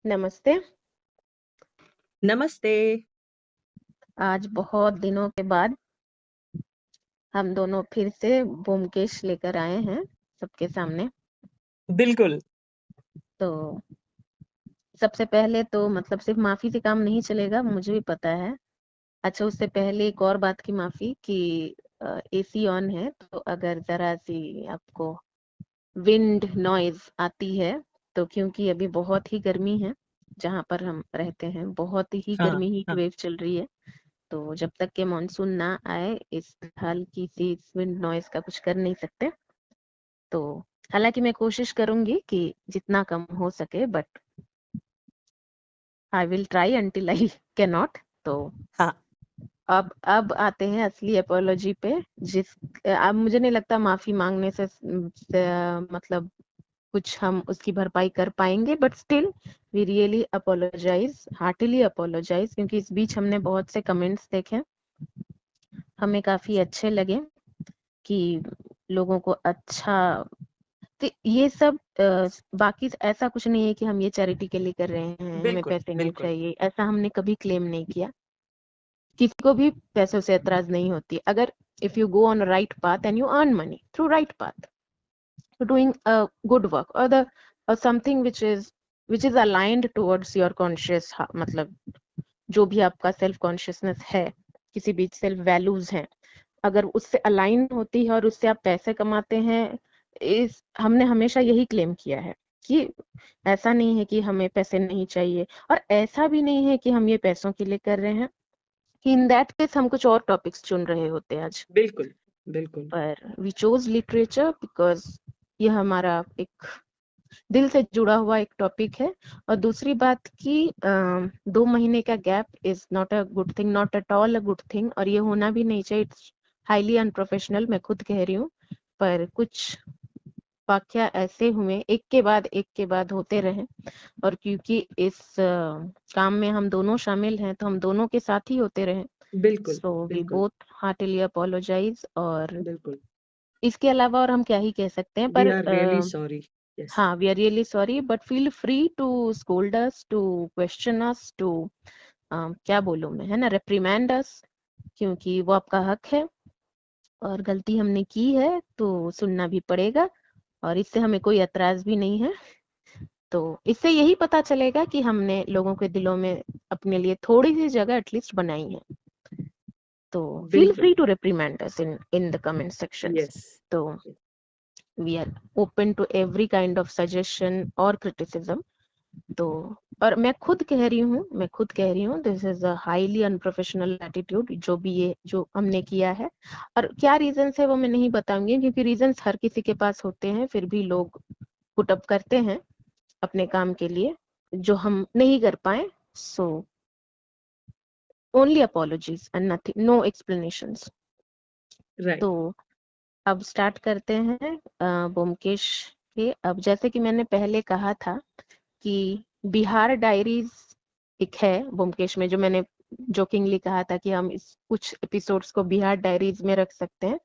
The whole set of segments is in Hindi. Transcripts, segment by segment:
नमस्ते। नमस्ते। आज बहुत दिनों के बाद हम दोनों फिर से ब्योमकेश लेकर आए हैं सबके सामने। बिल्कुल। तो सबसे पहले तो मतलब सिर्फ माफी से काम नहीं चलेगा, मुझे भी पता है। अच्छा, उससे पहले एक और बात की माफी कि एसी ऑन है, तो अगर जरा सी आपको विंड नॉइज आती है तो क्योंकि अभी बहुत ही गर्मी है जहाँ पर हम रहते हैं, बहुत ही हाँ, गर्मी हीट हाँ। वेव चल रही है। तो जब तक के मानसून ना आए इस हल्की सी विंड नॉइज का कुछ कर नहीं सकते। तो हालांकि मैं कोशिश करूंगी कि जितना कम हो सके, but I will try until I can not. तो हाँ, अब आते हैं असली अपोलॉजी पे। जिस अब मुझे नहीं लगता माफी मांगने से मतलब कुछ हम उसकी भरपाई कर पाएंगे, but still we really apologise, heartily apologise, क्योंकि इस बीच हमने बहुत से कमेंट्स देखे, हमें काफी अच्छे लगे कि लोगों को अच्छा। तो ये सब बाकी ऐसा कुछ नहीं है कि हम ये चैरिटी के लिए कर रहे हैं, हमें बिल्कुल, पैसे नहीं बिल्कुल। चाहिए, ऐसा हमने कभी क्लेम नहीं किया। किसी को भी पैसों से एतराज नहीं होती अगर if you go on right path and you earn money through right path, doing a good work और the something which is aligned towards your conscious, मतलब जो भी आपका सेल्फ कॉन्शियसनेस है, किसी भी सेल्फ वैल्यूज हैं, अगर उससे अलाइन होती है और उससे आप पैसे कमाते हैं। इस हमने हमेशा यही क्लेम किया है कि ऐसा नहीं है कि हमें पैसे नहीं चाहिए, और ऐसा भी नहीं है कि हम ये पैसों के लिए कर रहे हैं, कि इन दैट केस हम कुछ और टॉपिक्स चुन रहे होते आज। बिल्कुल, बिल्कुल। पर वी चोज लिटरेचर बिकॉज ये हमारा एक दिल से जुड़ा हुआ एक टॉपिक है। और दूसरी बात कि 2 महीने का gap is not a good thing, not at all a good thing, और ये होना भी नहीं चाहिए। इट्स हाईली अनप्रोफेशनल, मैं खुद कह रही हूँ। पर कुछ वाकया ऐसे हुए, एक के बाद होते रहे, और क्योंकि इस काम में हम दोनों शामिल हैं तो हम दोनों के साथ ही होते रहे। बिल्कुल, सो वी बिल्कुल, बोथ हार्टली अपोलोजाइज। और बिल्कुल। इसके अलावा और हम क्या ही कह सकते हैं, वी पर आर रियली सॉरी। यस। हाँ, we are really sorry, but feel free to scold us, to question us, to क्या बोलूं मैं, है ना, रिप्रीमेंड अस, क्योंकि वो आपका हक है। और गलती हमने की है तो सुनना भी पड़ेगा, और इससे हमें कोई एतराज भी नहीं है। तो इससे यही पता चलेगा कि हमने लोगों के दिलों में अपने लिए थोड़ी सी जगह एटलीस्ट बनाई है। तो फील बिल्कुल। Free to reprimand us in the comment sections. Yes. तो we are open to every kind of suggestion और क्रिटिसिज्म। तो और मैं खुद कह रही हूँ this is a highly unprofessional attitude, जो भी ये जो हमने किया है। और क्या रीजंस है वो मैं नहीं बताऊंगी, क्योंकि रीजंस हर किसी के पास होते हैं, फिर भी लोग पुट अप करते हैं अपने काम के लिए जो हम नहीं कर पाए। So only apologies and nothing, no explanations. Right. तो अब स्टार्ट करते हैं ब्योमकेश के। अब जैसे कि मैंने पहले कहा था कि बिहार डायरीज एक है ब्योमकेश में, जो मैंने जोकिंगली कहा था कि हम इस कुछ एपिसोड्स को बिहार डायरीज में रख सकते हैं।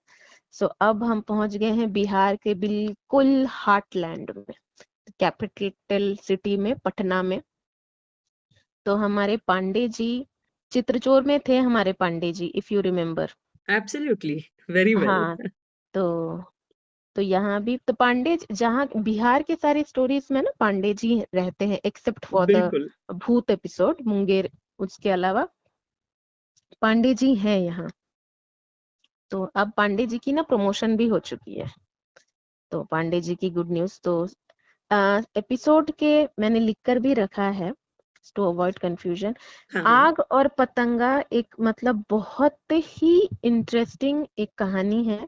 सो अब हम पहुंच गए हैं बिहार के बिल्कुल हार्टलैंड में, कैपिटल सिटी में, पटना में। तो हमारे पांडे जी, चित्रचोर में थे हमारे Pandey ji, if you remember. Absolutely, very well. हाँ, तो यहाँ भी तो जहाँ बिहार के सारे स्टोरीज में ना पांडे जी रहते हैं, एक्सेप्ट फॉर द बिल्कुल। भूत एपिसोड मुंगेर, उसके अलावा पांडे जी हैं यहाँ। तो अब पांडे जी की ना प्रमोशन भी हो चुकी है, तो पांडे जी की गुड न्यूज। तो एपिसोड के मैंने लिखकर भी रखा है टू अवॉइड कंफ्यूजन। हाँ, हाँ। आग और पतंगा एक मतलब बहुत ही इंटरेस्टिंग एक कहानी है।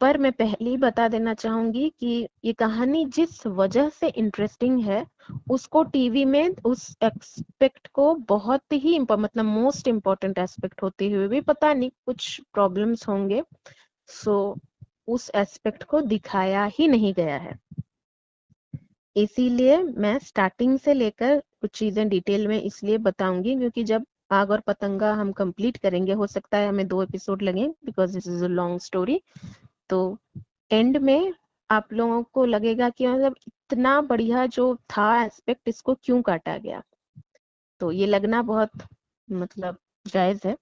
पर मैं पहले ही बता देना चाहूंगी कि ये कहानी जिस वजह से इंटरेस्टिंग है, उसको टीवी में उस एस्पेक्ट को बहुत ही मतलब मोस्ट इम्पोर्टेंट एस्पेक्ट होते हुए भी पता नहीं कुछ प्रॉब्लम्स होंगे। सो उस एस्पेक्ट को दिखाया ही नहीं गया है। इसीलिए मैं स्टार्टिंग से लेकर कुछ चीजें डिटेल में इसलिए बताऊंगी, क्योंकि जब आग और पतंगा हम कंप्लीट करेंगे, हो सकता है हमें 2 एपिसोड लगे because this is a long story. तो एंड में आप लोगों को लगेगा कि मतलब इतना बढ़िया जो था एस्पेक्ट, इसको क्यों काटा गया। तो ये लगना बहुत मतलब जायज है।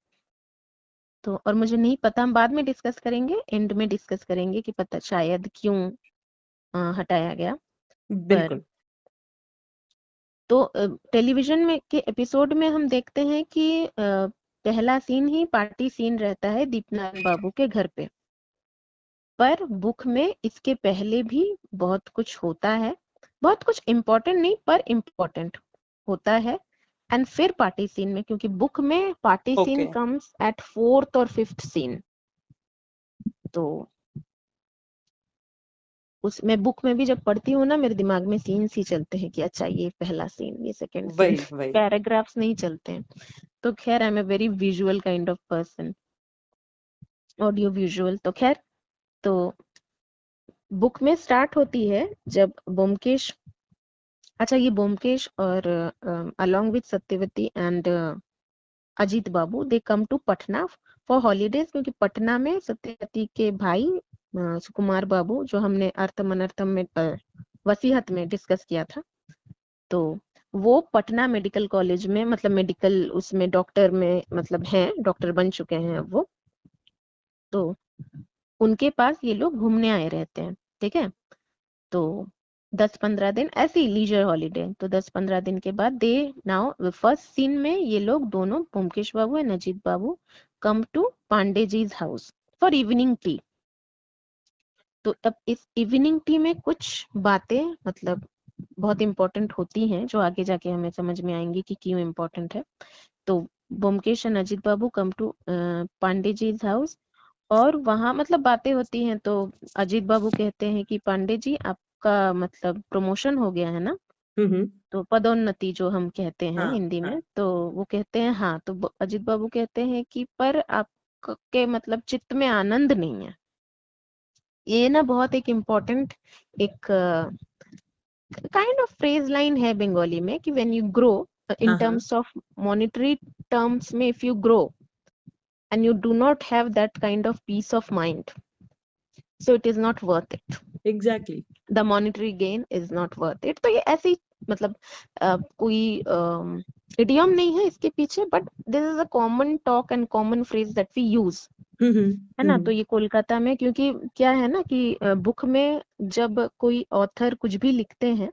तो और मुझे नहीं पता, हम बाद में डिस्कस करेंगे, एंड में डिस्कस करेंगे कि पता शायद क्यों हटाया गया। पर बिल्कुल। तो टेलीविजन में के एपिसोड में हम देखते हैं कि पहला सीन ही पार्टी सीन रहता है दीपनारायण बाबू के घर पे। पर बुक में इसके पहले भी बहुत कुछ होता है, बहुत कुछ इम्पोर्टेंट नहीं पर इम्पोर्टेंट होता है। एंड फिर पार्टी सीन में, क्योंकि बुक में party scene okay. Comes at 4th और 5th सीन। तो उसमें बुक में भी जब पढ़ती हूँ ना, मेरे दिमाग में सीन्स ही चलते हैं कि अच्छा ये पहला सीन, ये सेकंड सीन, वही वही। पैराग्राफ्स नहीं चलते हैं। तो खैर I am a very visual kind of person, audio visual. तो खैर, तो बुक में स्टार्ट होती है जब ब्योमकेश, अच्छा ये ब्योमकेश और along with Satyavati and Ajit Babu they come to Patna for holidays, क्योंकि पटना में सत्यवती के भाई सुकुमार बाबू, जो हमने अर्थम अनर्थम में वसीहत में डिस्कस किया था, तो वो पटना मेडिकल कॉलेज में मतलब मेडिकल उसमें डॉक्टर में मतलब हैं, डॉक्टर बन चुके हैं अब वो। तो उनके पास ये लोग घूमने आए रहते हैं, ठीक है। तो 10-15 दिन ऐसी लीजर हॉलीडे, तो 10-15 दिन के बाद दे नाउ फर्स्ट सीन में ये लोग दोनों Byomkesh babu and Ajit babu come to Pandey ji's house for evening tea. तो तब इस इवनिंग टी में कुछ बातें मतलब बहुत इंपॉर्टेंट होती हैं, जो आगे जाके हमें समझ में आएंगी कि क्यों इम्पोर्टेंट है। तो Byomkesh and Ajit babu come to Pandey ji's house, और वहां मतलब बातें होती हैं। तो अजीत बाबू कहते हैं कि पांडे जी आपका मतलब प्रमोशन हो गया है ना, हम्म। तो पदोन्नति जो हम कहते हैं हाँ हिंदी हाँ। में। तो वो कहते हैं हाँ, तो अजीत बाबू कहते हैं कि पर आपके मतलब चित्त में आनंद नहीं है। ये ना बहुत एक इम्पोर्टेंट एक काइंड ऑफ फ्रेज लाइन है बंगाली में कि व्हेन यू ग्रो इन हाँ हाँ। टर्म्स ऑफ मॉनेटरी टर्म्स में, if you grow and you do not have that kind of peace of mind, so it is not worth it. Exactly. The monetary gain is not worth it. तो ये ऐसी मतलब कोई इडियम नहीं है इसके पीछे, but this is a common talk and common phrase that we use, है ना। तो ये कोलकाता में, क्योंकि क्या है ना कि बुक में जब कोई ऑथर कुछ भी लिखते हैं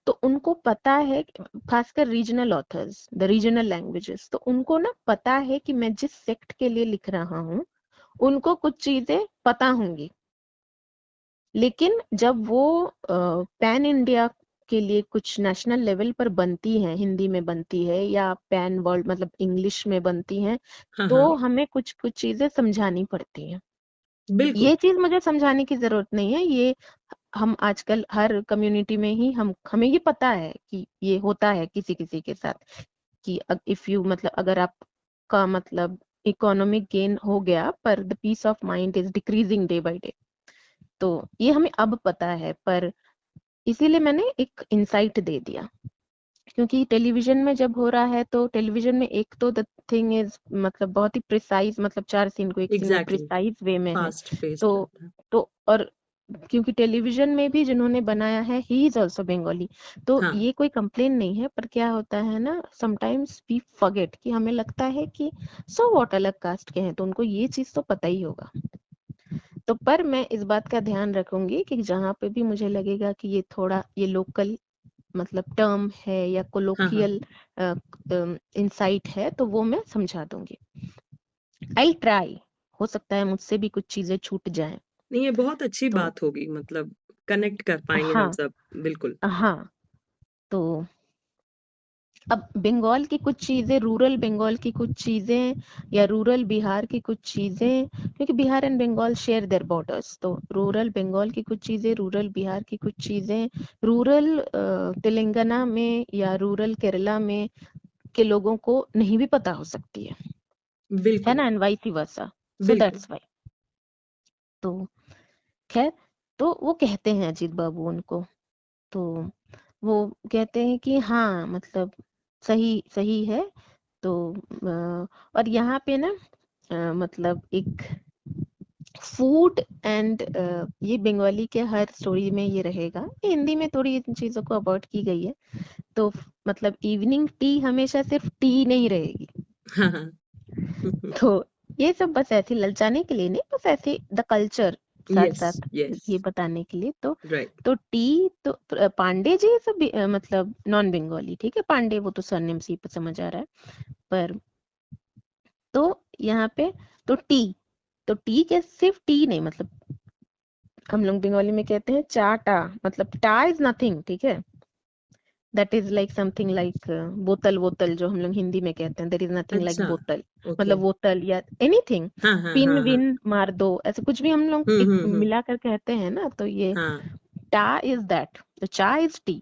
तो उनको पता है, खासकर regional authors, the regional languages, तो उनको ना पता है कि मैं जिस सेक्ट के लिए लिख रहा हूँ उनको कुछ चीजें पता होंगी। लेकिन जब वो पैन इंडिया के लिए कुछ नेशनल लेवल पर बनती है, हिंदी में बनती है या पैन वर्ल्ड मतलब इंग्लिश में बनती है, हाँ तो हाँ। हमें कुछ कुछ चीजें समझानी पड़ती हैं। बिल्कुल। ये चीज मुझे समझाने की जरूरत नहीं है, ये हम आजकल हर कम्युनिटी में ही हमें ये पता है कि ये होता है किसी किसी के साथ कि इफ यू मतलब अगर आपका मतलब इकोनॉमिक गेन हो गया पर the peace of mind is decreasing day by day. तो ये हमें अब पता है, पर इसीलिए मैंने एक इंसाइट दे दिया। क्योंकि टेलीविजन में जब हो रहा है तो टेलीविजन में एक तो द थिंग इज मतलब बहुत ही प्रिसाइज, मतलब 4 सीन को एक सीन में एग्जैक्टली। प्रिसाइज वे में है। फास्ट पेस्ड तो रहता है। और क्योंकि टेलीविजन में भी जिन्होंने बनाया है ही इज ऑल्सो बंगाली, तो हाँ। ये कोई कंप्लेन नहीं है। पर क्या होता है ना, समटाइम्स वी फॉरगेट कि हमें लगता है कि सो व्हाट अलग कास्ट के हैं तो उनको ये चीज तो पता ही होगा। तो पर मैं इस बात का ध्यान रखूंगी कि जहां पे भी मुझे लगेगा कि ये थोड़ा ये लोकल मतलब टर्म है या हाँ हाँ। कोलोकियल इंसाइट है तो वो मैं समझा दूंगी। आई ट्राई, हो सकता है मुझसे भी कुछ चीजें छूट जाएं। नहीं, ये बहुत अच्छी तो बात होगी, मतलब कनेक्ट कर पाएंगे हम हाँ, सब। बिल्कुल। हाँ। तो अब बंगाल की कुछ चीजें, रूरल बंगाल की कुछ चीजें या रूरल बिहार की कुछ चीजें, क्योंकि Bihar and Bengal share their borders, तो रूरल बंगाल की कुछ चीजें, रूरल बिहार की कुछ चीजें, रूरल तेलंगाना में या रूरल केरला में के लोगों को नहीं भी पता हो सकती है बिल्कुल। ना, एंड वाइस वर्सा। सो बिल्कुल। That's why. तो खैर, तो वो कहते हैं अजीत बाबू उनको, तो वो कहते हैं कि हाँ मतलब सही सही है। तो और यहाँ पे ना मतलब एक फूड एंड ये बंगाली के हर स्टोरी में ये रहेगा, हिंदी में थोड़ी इन चीजों को अवॉइड की गई है। तो मतलब इवनिंग टी हमेशा सिर्फ टी नहीं रहेगी। हाँ हाँ तो ये सब बस ऐसे ललचाने के लिए नहीं, बस ऐसे द कल्चर साथ यस साथ यस ये बताने के लिए। राइट तो टी तो पांडे जी सब मतलब नॉन बंगाली, ठीक है, पांडे वो तो सरनेम से ही समझ आ रहा है। पर तो यहाँ पे तो टी के सिर्फ टी नहीं, मतलब हम लोग बंगाली में कहते हैं चा टा, मतलब टा इज नथिंग, ठीक है, that is like something like बोतल, बोतल जो हम लोग हिंदी में कहते हैं, देयर इज नथिंग लाइक अच्छा बोतल, ओके मतलब बोतल या एनीथिंग, हाँ हाँ पिन हाँ हाँ विन मार दो, ऐसे कुछ भी हम लोग हम्म मिलाकर कहते हैं ना, तो ये हाँ टा इज दैट, तो चा इज टी।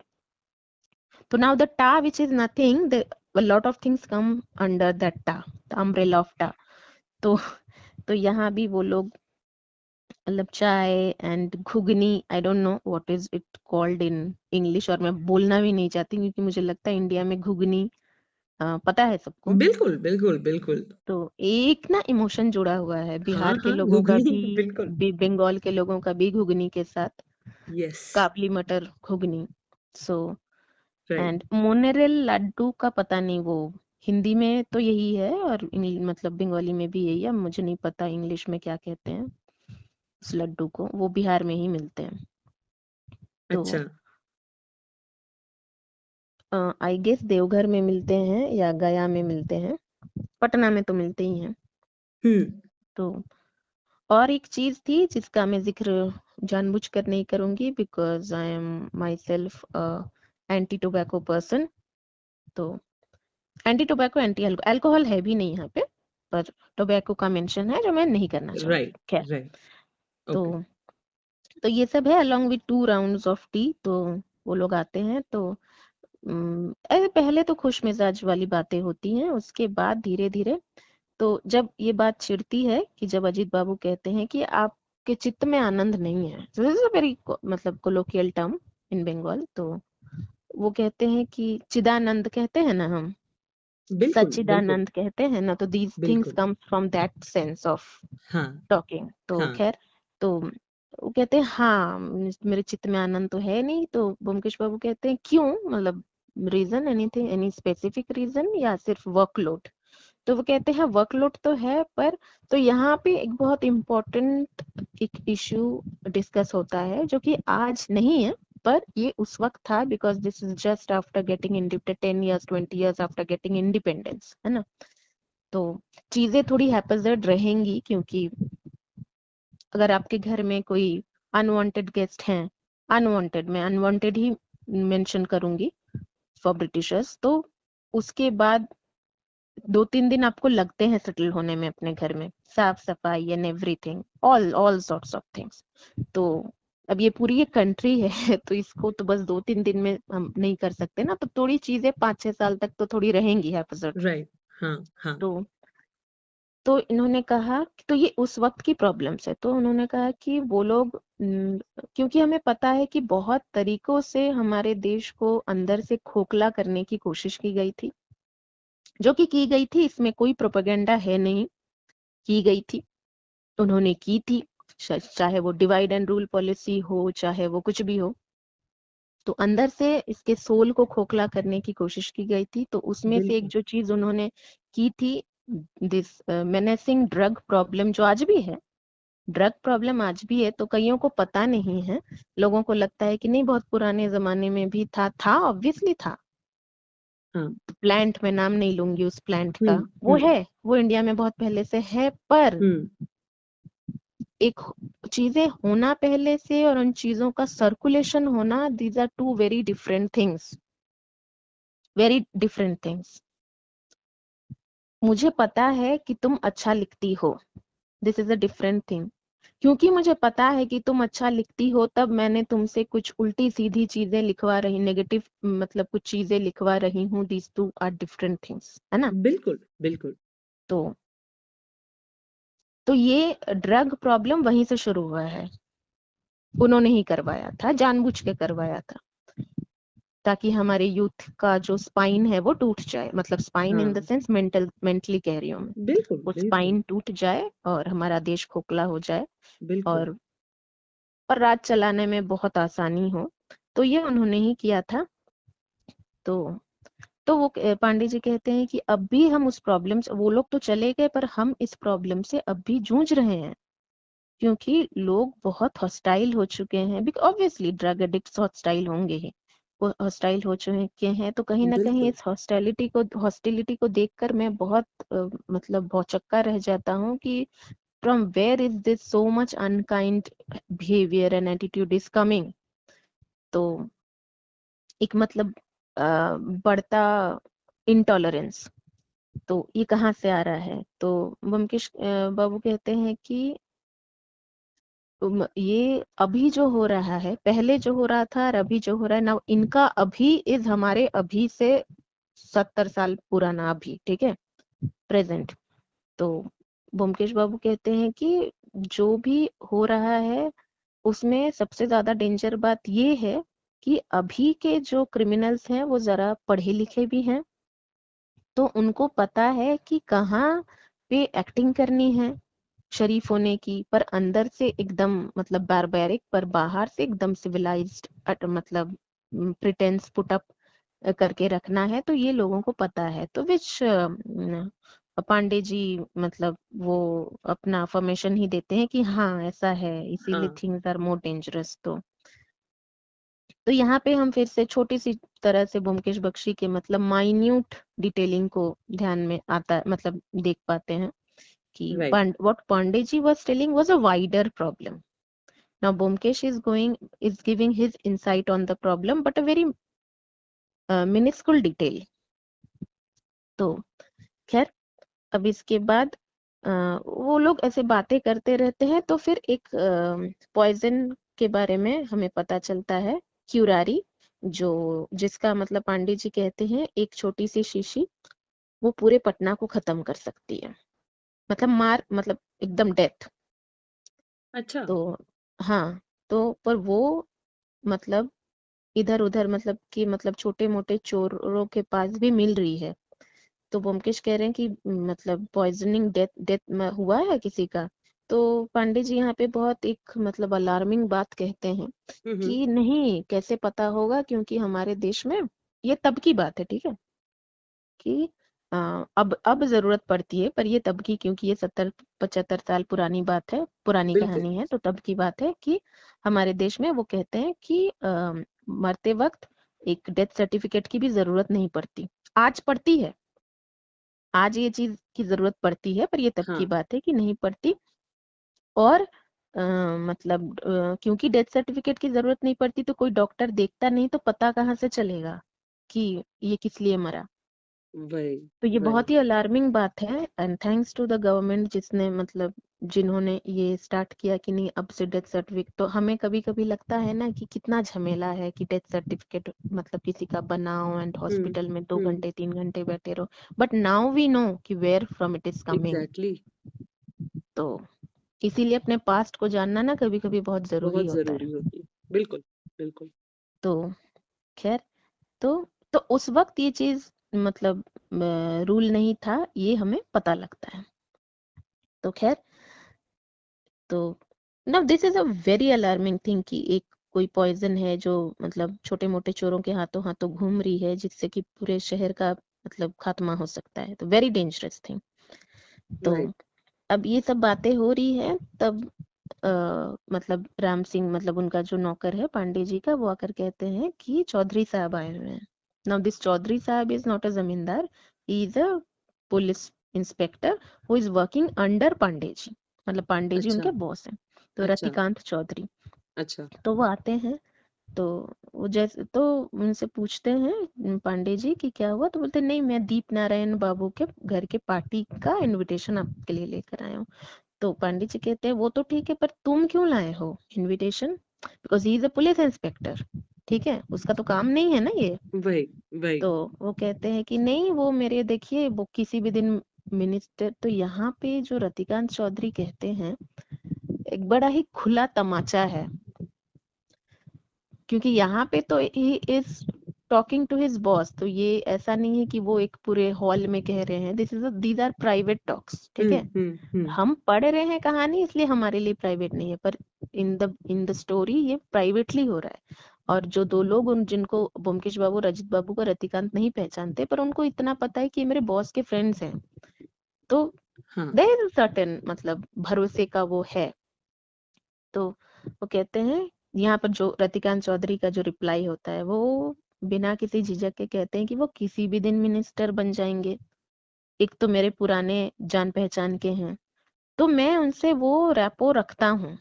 तो नाउ द टा which is nothing, the a lot of things come under that ta, the umbrella of ta। तो यहाँ भी वो लोग मतलब चाय and ghugni, I don't know what is it called in English, और मैं बोलना भी नहीं चाहती क्योंकि मुझे लगता है इंडिया में घुगनी पता है सबको। बिल्कुल बिल्कुल बिल्कुल तो एक ना इमोशन जुड़ा हुआ है हाँ बिहार के हाँ लोगों का घुगनी भी, बिल्कुल बंगाल के लोगों का भी घुगनी के साथ, यस काबली मटर घुगनी। सो राइट एंड मोनेरेल लड्डू का पता नहीं, वो हिंदी में तो यही है और मतलब बंगाली में भी यही है, मुझे नहीं पता इंग्लिश में क्या कहते हैं उस लड्डू को, वो बिहार में ही मिलते हैं। तो अच्छा आई गेस देवघर में मिलते हैं या गया में मिलते हैं, पटना में तो मिलते ही हैं। हम्म तो और एक चीज थी जिसका मैं जिक्र जानबूझकर नहीं करूंगी, because I am my self anti tobacco person. तो एंटी टोबैको एंटी अल्कोहल है भी नहीं यहाँ पे, पर टोबैको का मेंशन है जो मैं नहीं करना चाहूंगी, राइट खैर। राइट तो ओके ये सब है along with 2 rounds of T. तो वो लोग आते हैं, तो ऐसे पहले तो खुश मिजाज वाली बातें होती हैं, उसके बाद धीरे धीरे तो जब ये बात छिड़ती है कि जब अजीत बाबू कहते हैं कि आपके चित्त में आनंद नहीं है, दिस इज अ वेरी मतलब कोलोकियल टर्म इन बंगाल। तो वो कहते हैं कि चिदानंद कहते हैं ना हम, बिल्कुल बिल्कुल सच्चिदानंद कहते हैं ना, तो दीज थिंग्स बिल्कुल come from that sense of हाँ टॉकिंग। तो हाँ खैर, तो वो कहते हैं हाँ मेरे चित्त में आनंद तो है नहीं। तो ब्योमकेश बाबू कहते हैं क्यों, मतलब reason, anything, any specific reason या सिर्फ वर्कलोड। तो वो कहते हैं वर्कलोड तो है, पर तो यहाँ पे एक बहुत इम्पोर्टेंट एक इश्यू डिस्कस होता है जो कि आज नहीं है, पर ये उस वक्त था, because this is just after getting independent, 10 years 20 years after getting independence, है ना। तो चीजें थोड़ी हैपेजर्ड रहेंगी, क्योंकि अगर आपके घर में कोई अनवांटेड गेस्ट हैं, अनवांटेड, मैं अनवांटेड ही मेंशन करूंगी फॉर ब्रिटिशर्स, तो उसके बाद 2-3 दिन आपको लगते हैं सेटल होने में अपने घर में, साफ सफाई and everything, all sorts of things. तो अब ये पूरी एक कंट्री है तो इसको तो बस 2-3 दिन में हम नहीं कर सकते ना, तो थोड़ी चीजें 5-6 साल तक तो थोड़ी रहेंगी हैफजर्ड। राइट हाँ हाँ तो इन्होंने कहा तो ये उस वक्त की प्रॉब्लम्स है, तो उन्होंने कहा कि वो लोग क्योंकि हमें पता है कि बहुत तरीकों से हमारे देश को अंदर से खोखला करने की कोशिश की गई थी, जो कि की गई थी, इसमें कोई प्रोपेगेंडा है नहीं, की गई थी, उन्होंने की थी, चाहे वो डिवाइड एंड रूल पॉलिसी हो, चाहे वो कुछ भी हो, तो अंदर से इसके सोल को खोखला करने की कोशिश की गई थी। तो उसमें से एक बिल्कुल जो चीज उन्होंने की थी, दिस मेनेसिंग ड्रग प्रॉब्लम, जो आज भी है, ड्रग प्रॉब्लम आज भी है, तो कईयों को पता नहीं है, लोगों को लगता है कि नहीं बहुत पुराने जमाने में भी था ऑब्वियसली था। हाँ प्लांट में नाम नहीं लूंगी उस प्लांट का, वो हम्म है, वो इंडिया में बहुत पहले से है, पर हम्म एक चीजें होना पहले से और उन चीजों का सर्कुलेशन होना, these are two very different things, very different things. मुझे पता है कि तुम अच्छा लिखती हो, this is a different thing. क्योंकि मुझे पता है कि तुम अच्छा लिखती हो, तब मैंने तुमसे कुछ उल्टी सीधी चीजें लिखवा रही, नेगेटिव मतलब कुछ चीजें लिखवा रही हूँ, these two are different things, है ना। बिल्कुल बिल्कुल तो ये ड्रग प्रॉब्लम वहीं से शुरू हुआ है, उन्होंने ही करवाया था, जानबूझ के करवाया था। ताकि हमारे यूथ का जो स्पाइन है वो टूट जाए, मतलब स्पाइन इन द हाँ सेंस मेंटली कह रही हूँ मैं, बिल्कुल वो बिल्कुल स्पाइन टूट जाए और हमारा देश खोखला हो जाए बिल्कुल। और राज चलाने में बहुत आसानी हो। तो ये उन्होंने ही किया था। तो वो पांडे जी कहते हैं कि अब भी हम उस प्रॉब्लम से, वो लोग तो चले गए पर हम इस प्रॉब्लम से अब भी जूझ रहे हैं, क्योंकि लोग बहुत हॉस्टाइल हो चुके हैं। ऑब्वियसली ड्रग एडिक्ट्स हॉस्टाइल होंगे ही, वो हॉस्टाइल हो चुके हैं। तो कहीं ना कहीं बिल्कुल इस हॉस्टिलिटी को देखकर मैं बहुत मतलब भौचक्का रह जाता हूँ कि from where is this so much unkind behaviour and attitude is coming. तो एक मतलब बढ़ता इंटॉलरेंस, तो ये कहाँ से आ रहा है? तो ब्योमकेश बाबू कहते हैं कि ये अभी जो हो रहा है, पहले जो हो रहा था और अभी जो हो रहा है ना, इनका अभी इज हमारे अभी से 70 साल पुराना अभी, ठीक है, प्रेजेंट। तो ब्योमकेश बाबू कहते हैं कि जो भी हो रहा है उसमें सबसे ज्यादा डेंजर बात ये है कि अभी के जो क्रिमिनल्स हैं वो जरा पढ़े लिखे भी हैं, तो उनको पता है कि कहाँ पे एक्टिंग करनी है शरीफ होने की, पर अंदर से एकदम मतलब बारबैरिक, पर बाहर से एकदम सिविलाइज्ड, मतलब प्रिटेंस पुट अप करके रखना है। तो ये लोगों को पता है। तो विच पांडे जी मतलब वो अपना अफर्मेशन ही देते हैं कि हाँ ऐसा है, इसीलिए हाँ थिंग्स आर मोर डेंजरस। तो यहाँ पे हम फिर से छोटी सी तरह से ब्योमकेश बख्शी के मतलब माइन्यूट डिटेलिंग को ध्यान में आता, मतलब देख पाते हैं कि right what Pandey was telling was a wider problem. Now Byomkesh is giving his insight on the problem, but a very minuscule detail. तो खैर, अब इसके बाद वो लोग ऐसे बातें करते रहते हैं। तो फिर एक पॉइजन के बारे में हमें पता चलता है, क्यूरारी, जो जिसका मतलब पांडे जी कहते हैं एक छोटी सी शीशी वो पूरे पटना को खत्म कर सकती है, मतलब मार, मतलब एकदम डेथ। अच्छा तो हाँ, तो पर वो मतलब इधर उधर मतलब कि मतलब छोटे मोटे चोरों के पास भी मिल रही है। तो ब्योमकेश कह रहे हैं कि मतलब पॉइजनिंग डेथ डेथ हुआ है किसी का? तो पांडे जी यहाँ पे बहुत एक मतलब अलार्मिंग बात कहते हैं हम्म कि नहीं, कैसे पता होगा, क्योंकि हमारे देश में ये तब की बात है, ठीक है, कि अब जरूरत पड़ती है, पर ये तब की, क्योंकि ये 70-75 साल पुरानी बात है, पुरानी बिल्कुल कहानी है, तो तब की बात है कि हमारे देश में वो कहते हैं कि मरते वक्त एक डेथ सर्टिफिकेट की भी जरूरत नहीं पड़ती। आज पड़ती है, आज ये चीज की जरूरत पड़ती है, पर ये तब की हाँ बात है कि नहीं पड़ती। और मतलब क्योंकि डेथ सर्टिफिकेट की जरूरत नहीं पड़ती, तो कोई डॉक्टर देखता नहीं, तो पता कहाँ से चलेगा कि ये किस लिए मरा? वही तो ये वही बहुत ही अलार्मिंग बात है। And thanks to the government जिसने मतलब जिन्होंने ये स्टार्ट किया कि नहीं, अब से डेथ सर्टिफिकेट। तो हमें कभी कभी लगता है ना कि कितना झमेला है कि डेथ सर्टिफिकेट मतलब किसी का बनाओ एंड हम्म हॉस्पिटल में 2 घंटे 3 घंटे बैठे रहो। बट नाउ वी नो कि where from it is coming. Exactly तो इसीलिए अपने पास्ट को जानना ना कभी कभी बहुत जरूरी बहुत होता है। जरूरी होती है बिल्कुल बिल्कुल। तो खैर, तो उस वक्त ये चीज मतलब रूल नहीं था, ये हमें पता लगता है। तो खैर, तो now this is a very alarming thing कि एक कोई पॉइजन है जो मतलब छोटे मोटे चोरों के हाथों हाथों घूम रही है, जिससे कि पूरे शहर का मतलब खात्मा हो सकता है। तो वेरी डेंजरस थिंग। तो राइट अब ये सब बातें हो रही है, तब मतलब राम सिंह, मतलब उनका जो नौकर है पांडे जी का, वो आकर कहते हैं कि चौधरी साहब आए हुए हैं। नाउ दिस चौधरी साहब is not a zamindar, he is a police inspector who is working under Pandey ji, मतलब पांडे जी अच्छा उनके बॉस हैं। तो अच्छा रतिकांत चौधरी, अच्छा तो वो आते हैं। तो वो जैसे तो उनसे पूछते हैं पांडे जी कि क्या हुआ? तो बोलते नहीं, मैं दीप नारायण बाबू के घर के पार्टी का इनविटेशन आपके लिए लेकर आया हूँ। तो पंडित जी कहते हैं वो तो ठीक है, पर तुम क्यों लाए हो invitation? Because he is a police inspector, ठीक है, उसका तो काम नहीं है ना ये। वही वही तो वो कहते हैं कि नहीं, वो मेरे देखिए वो किसी भी दिन मिनिस्टर। तो यहाँ पे जो रतिकांत चौधरी कहते हैं, एक बड़ा ही खुला तमाचा है, क्योंकि यहाँ पे तो he is talking to his boss, तो ये ऐसा नहीं है कि वो एक पूरे हॉल में कह रहे हैं, दीज आर प्राइवेट टॉक्स, ठीक है। हम पढ़ रहे हैं कहानी इसलिए हमारे लिए प्राइवेट नहीं है, पर इन द स्टोरी ये प्राइवेटली हो रहा है। और जो दो लोग उन जिनको ब्योमकेश बाबू और अजित बाबू को रतिकांत नहीं पहचानते, पर उनको इतना पता है कि ये मेरे बॉस के फ्रेंड्स हैं, तो हाँ देयर इज सर्टेन मतलब भरोसे का वो है। तो वो कहते हैं, यहाँ पर जो रतिकांत चौधरी का जो रिप्लाई होता है, वो बिना किसी झिझक के कहते हैं कि वो किसी भी दिन मिनिस्टर बन जाएंगे, एक तो मेरे पुराने जान पहचान के हैं, तो मैं उनसे वो रैपो रखता हूँ।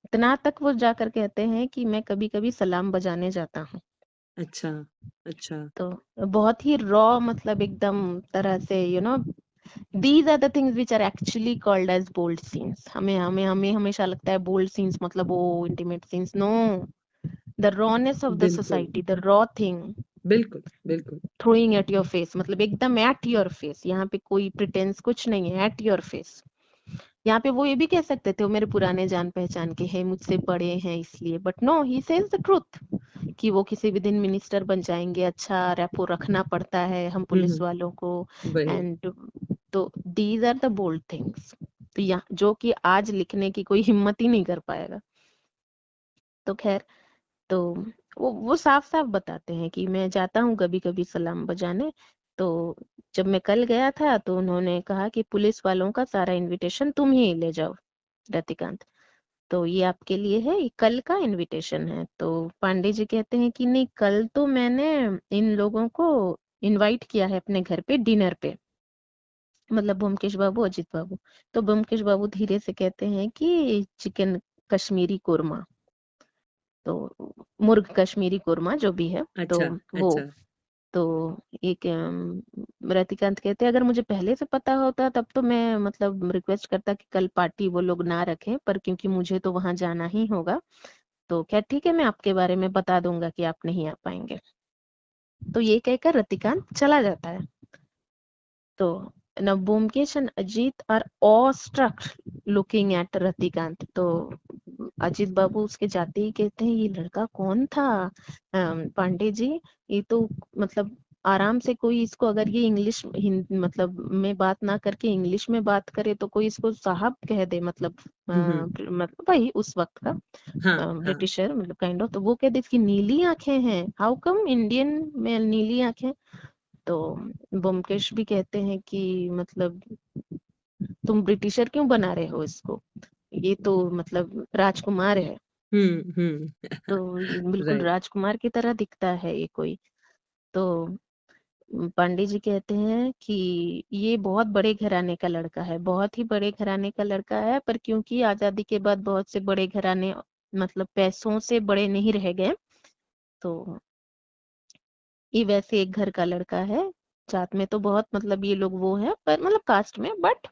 इतना तक वो जाकर कहते हैं कि मैं कभी कभी सलाम बजाने जाता हूँ। अच्छा अच्छा तो बहुत ही रॉ, मतलब एकदम तरह से these are the things which are actually called as bold scenes। हमें हमें हमें हमेशा लगता है bold scenes मतलब वो intimate scenes, no, the rawness of the बिल्कुल society, the raw thing बिल्कुल बिल्कुल throwing at your face, मतलब एकदम at your face। यहाँ पे कोई प्रिटेंस कुछ नहीं है, at your face। यहाँ पे वो ये भी कह सकते थे वो मेरे पुराने जान पहचान के हैं, मुझसे बड़े हैं इसलिए, but no, he says the truth कि वो किसी भी दिन मिनिस्टर बन जाएंगे, अच्छा रेपो रखना पड़ता है हम पुलिस वालों को। वही एंड तो these are the bold things, तो यहाँ जो कि आज लिखने की कोई हिम्मत ही नहीं कर पाएगा। तो खैर, तो वो साफ साफ बताते हैं कि मैं जाता हूँ कभी कभी सलाम बजाने। तो जब मैं कल गया था तो उन्होंने कहा कि पुलिस वालों का सारा इनविटेशन तुम ही ले जाओ रतिकांत, तो ये आपके लिए है, ये कल का इनविटेशन है। तो पांडे जी कहते हैं कि नहीं, कल तो मैंने इन लोगों को इनवाइट किया है अपने घर पे डिनर पे, मतलब ब्योमकेश बाबू अजित बाबू। तो ब्योमकेश बाबू धीरे से कहते हैं कि चिकन कश्मीरी कोरमा, तो मुर्ग कश्मीरी कोरमा जो भी है, तो अच्छा वो, अच्छा तो एक रतिकांत कहते हैं अगर मुझे पहले से पता होता तब तो मैं मतलब रिक्वेस्ट करता कि कल पार्टी वो लोग ना रखें, पर क्योंकि मुझे तो वहां जाना ही होगा, तो क्या ठीक है, मैं आपके बारे में बता दूंगा कि आप नहीं आ पाएंगे। तो ये कहकर रतिकांत चला जाता है। तो now Byomkesh and Ajit are awestruck looking at Ratikant. तो अजित बाबू उसके जाते ही कहते हैं ये लड़का कौन था पांडे जी, ये तो मतलब आराम से कोई इसको अगर ये इंग्लिश मतलब में बात ना करके इंग्लिश में बात करे तो कोई इसको साहब कह दे, मतलब मतलब भाई उस वक्त का हाँ हाँ ब्रिटिशर, मतलब काइंड ऑफ। तो वो कहते इसकी नीली आंखें हैं, हाउ कम इंडियन में नीली आंखें। तो ब्योमकेश भी कहते हैं कि मतलब तुम ब्रिटिशर क्यों बना रहे हो इसको, ये तो मतलब राजकुमार है, तो ये बिल्कुल राइट राजकुमार की तरह दिखता है ये कोई। तो पांडे जी कहते हैं कि ये बहुत बड़े घराने का लड़का है, बहुत ही बड़े घराने का लड़का है, पर क्योंकि आजादी के बाद बहुत से बड़े घराने मतलब पैसों से बड़े नहीं रह गए, तो ये वैसे एक घर का लड़का है। जात में तो बहुत मतलब ये लोग वो है, पर मतलब कास्ट में, बट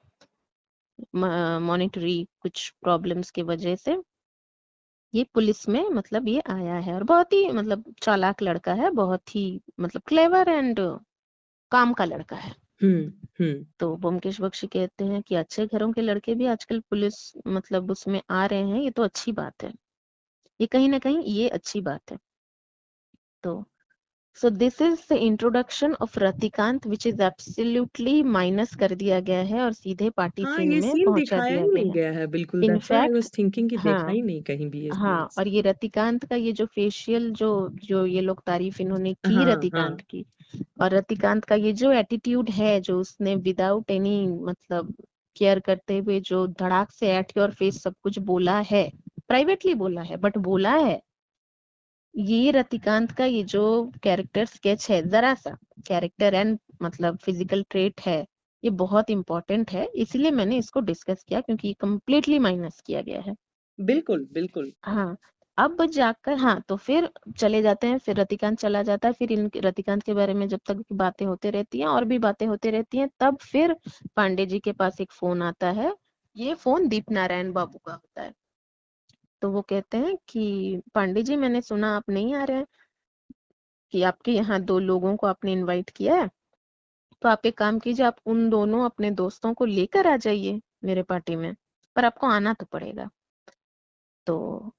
मॉनेटरी कुछ प्रॉब्लम्स की वजह से ये पुलिस में मतलब ये आया है, और बहुत ही मतलब चालाक लड़का है, बहुत ही मतलब क्लेवर एंड काम का लड़का है। हम्म तो ब्योमकेश बख्शी कहते हैं कि अच्छे घरों के लड़के भी आजकल पुलिस मतलब उसमें आ रहे हैं, ये तो अच्छी बात है, ये कहीं ना कहीं ये अच्छी बात है। तो so this is the introduction of Ratikant which is absolutely minus कर दिया गया है और सीधे पार्टी हाँ सीन ये में सीन पहुंचा दिखाया दिया ही गया नहीं है। गया है बिल्कुल, that's why I in fact was thinking कि देखा हाँ, ही नहीं कहीं भी ये हाँ, सीन्स। और ये रतिकांत का ये जो फेशियल जो जो ये लोग तारीफ इन्होंने की हाँ रतिकांत हाँ की, और रतिकांत का ये जो एटीट्यूड है, जो उसने विदाउट एनी मतलब केयर करते हुए जो धड़ाक से एट योर फेस सब कुछ बोला है, प्राइवेटली बोला है बट बोला है, ये रतिकांत का ये जो कैरेक्टर स्केच है, जरा सा कैरेक्टर एंड मतलब फिजिकल ट्रेट है, ये बहुत इंपॉर्टेंट है, इसलिए मैंने इसको डिस्कस किया क्योंकि ये कम्प्लीटली माइनस किया गया है। बिल्कुल बिल्कुल हाँ, अब जाकर हाँ, तो फिर चले जाते हैं, फिर रतिकांत चला जाता है, फिर इन रतिकांत के बारे में जब तक बातें होते रहती हैं और भी बातें होती रहती हैं, तब फिर पांडे जी के पास एक फोन आता है। ये फोन दीप नारायण बाबू का होता है। तो वो कहते हैं कि पांडे जी मैंने सुना आप नहीं आ रहे हैं, कि आपके यहाँ दो लोगों को आपने इनवाइट किया है, तो आप एक काम कीजिए, आप उन दोनों अपने दोस्तों को लेकर आ जाइए मेरे पार्टी में, पर आपको आना तो पड़ेगा। तो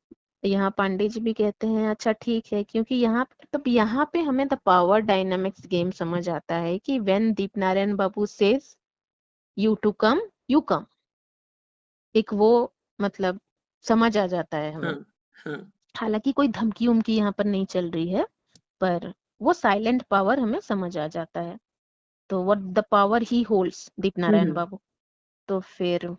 यहाँ पांडे जी भी कहते हैं अच्छा ठीक है, क्योंकि यहाँ पे हमें द पावर डायनामिक्स गेम समझ आता है कि when Deep Narayan Babu says you to come, you come, एक वो मतलब समझ आ जाता है हमें। हाँ हाँ हालांकि कोई धमकी उमकी यहाँ पर नहीं चल रही है, पर वो साइलेंट पावर हमें समझ आ जाता है। तो what the power he holds, Deep Narayan hmm babu. तो फिर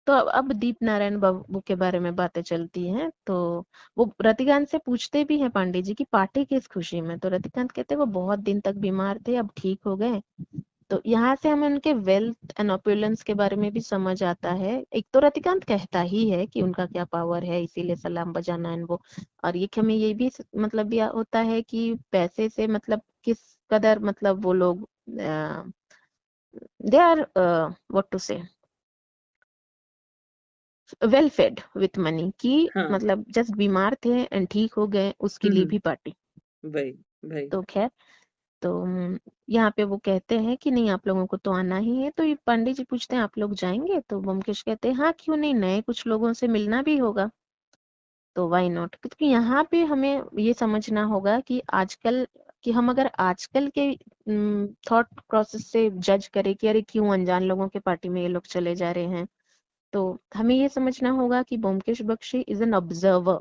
तो अब दीप नारायण बाबू के बारे में बातें चलती हैं, तो वो रतिकांत से पूछते भी हैं पांडे जी की पार्टी किस खुशी में, तो रतिकांत कहते हैं वो बहुत दिन तक बीमार थे, अब ठीक हो गए। तो यहाँ से हमें उनके वेल्थ एंड ऑपुलेंस के बारे में भी समझ आता है। एक तो रतिकांत कहता ही है कि उनका क्या पावर है, इसीलिए सलाम बजाना एंड वो, और ये हमें ये भी मतलब ये होता है कि पैसे से मतलब किस कदर मतलब वो लोग दे आर व्हाट टू से वेल फेड विथ मनी, कि हाँ मतलब जस्ट बीमार थे एंड ठीक हो गए, उसके लिए हम्म भी पार्टी। भाई भाई तो खैर, तो यहाँ पे वो कहते हैं कि नहीं आप लोगों को तो आना ही है। तो ये पंडित जी पूछते हैं आप लोग जाएंगे, तो ब्योमकेश कहते हैं हाँ क्यों नहीं, नए कुछ लोगों से मिलना भी होगा, तो व्हाई नॉट। क्योंकि यहाँ पे हमें ये समझना होगा कि आजकल, कि हम अगर आजकल के थॉट प्रोसेस से जज करें कि अरे क्यों अनजान लोगों के पार्टी में ये लोग चले जा रहे हैं, तो हमें ये समझना होगा कि Byomkesh Bakshi is an observer.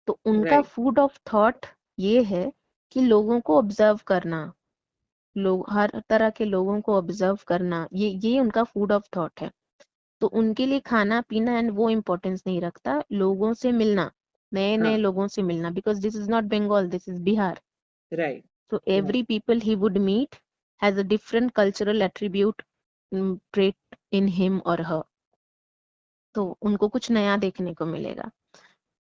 तो उनका राइट फूड ऑफ थॉट ये है कि लोगों को ऑब्जर्व करना, लोग हर तरह के लोगों को ऑब्जर्व करना, ये उनका फूड ऑफ थॉट है। तो उनके लिए खाना पीना एंड वो इम्पोर्टेंस नहीं रखता, लोगों से मिलना, नए हाँ नए लोगों से मिलना, because this is not Bengal, this is Bihar. Right So every people he would meet has a different cultural attribute, trait in him or her. तो उनको कुछ नया देखने को मिलेगा।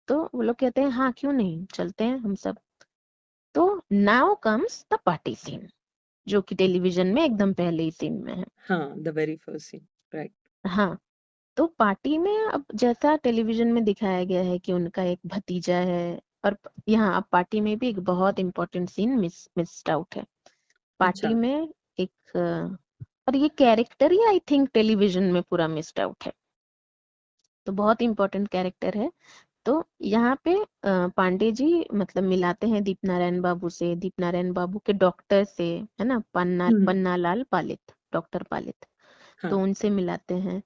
तो वो लोग कहते हैं हाँ क्यों नहीं, चलते हैं हम सब। तो now comes the party scene, जो कि टेलीविजन में एकदम पहले ही सीन में है। हाँ the very first scene right हाँ, तो पार्टी में अब जैसा टेलीविजन में दिखाया गया है कि उनका एक भतीजा है, और यहाँ अब पार्टी में भी एक बहुत इंपॉर्टेंट सीन मिस्ड आउट है। अच्छा पार्टी में एक और ये character he I think television में पूरा मिस्ड आउट है, तो बहुत इंपॉर्टेंट कैरेक्टर है। तो यहाँ पे पांडे जी मतलब मिलाते हैं दीप नारायण बाबू से, दीप नारायण बाबू के डॉक्टर से, है ना, हम्म पन्नालाल पालित, डॉक्टर पालित, तो हाँ उनसे मिलाते हैं।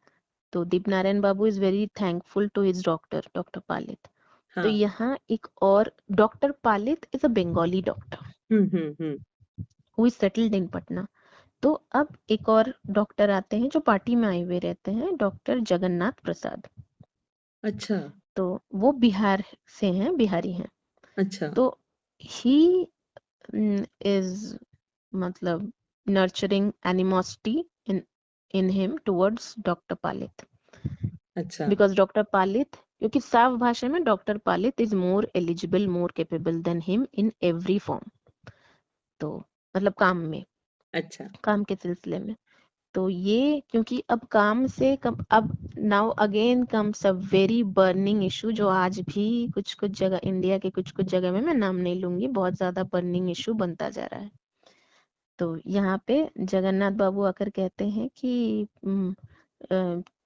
तो Deep Narayan babu is very thankful to his doctor, doctor Palit. तो हाँ यहाँ एक और doctor Palit is a Bengali doctor hmm who is settled in Patna. तो अब एक और डॉक्टर आते हैं जो पार्टी में आए हुए रहते हैं, डॉक्टर जगन्नाथ प्रसाद। अच्छा तो वो बिहार से हैं, बिहारी हैं। अच्छा तो ही इज मतलब nurturing animosity in in him towards doctor Palit, अच्छा बिकॉज डॉक्टर पालित, क्योंकि साफ भाषा में doctor Palit is more eligible, more capable than him in every form. तो मतलब अच्छा काम के सिलसिले में। तो ये क्योंकि अब काम से कम, अब now again comes a very burning issue, जो आज भी कुछ कुछ जगह, इंडिया के कुछ कुछ जगह में, मैं नाम नहीं लूंगी, बहुत ज्यादा बर्निंग इशू बनता जा रहा है। तो यहाँ पे जगन्नाथ बाबू आकर कहते हैं कि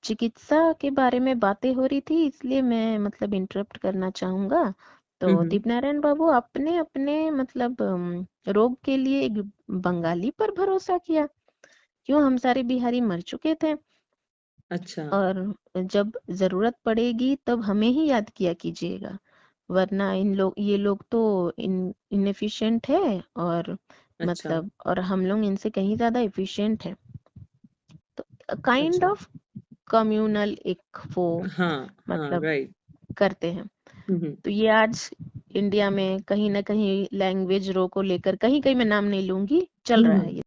चिकित्सा के बारे में बातें हो रही थी, इसलिए मैं मतलब इंटरप्ट करना चाहूंगा। तो हम्म दीपनारायण बाबू अपने अपने मतलब रोग के लिए एक बंगाली पर भरोसा किया, क्यों, हम सारे बिहारी मर चुके थे, अच्छा और जब जरूरत पड़ेगी तब हमें ही याद किया कीजिएगा, वरना ये लोग तो इनएफिशिएंट है, और अच्छा मतलब और हम लोग इनसे कहीं ज्यादा एफिशिएंट है। तो काइंड अच्छा ऑफ कम्युनल एक वो हाँ हाँ मतलब राइट करते हैं। हम्म तो ये आज इंडिया में कहीं ना कहीं लैंग्वेज रो को लेकर, कहीं कहीं मैं नाम नहीं लूंगी, चल रहा है हम्म ये।